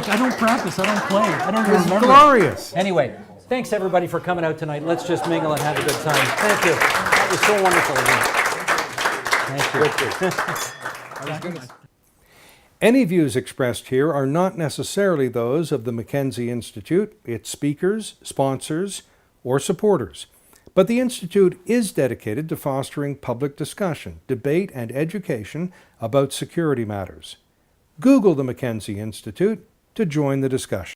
I don't practice. I don't play. I don't It's remember. glorious. Anyway, thanks everybody for coming out tonight. Let's just mingle and have a good time. Thank you. That was so wonderful again. Thank you. Any views expressed here are not necessarily those of the Mackenzie Institute, its speakers, sponsors, or supporters. But the Institute is dedicated to fostering public discussion, debate, and education about security matters. Google the Mackenzie Institute to join the discussion.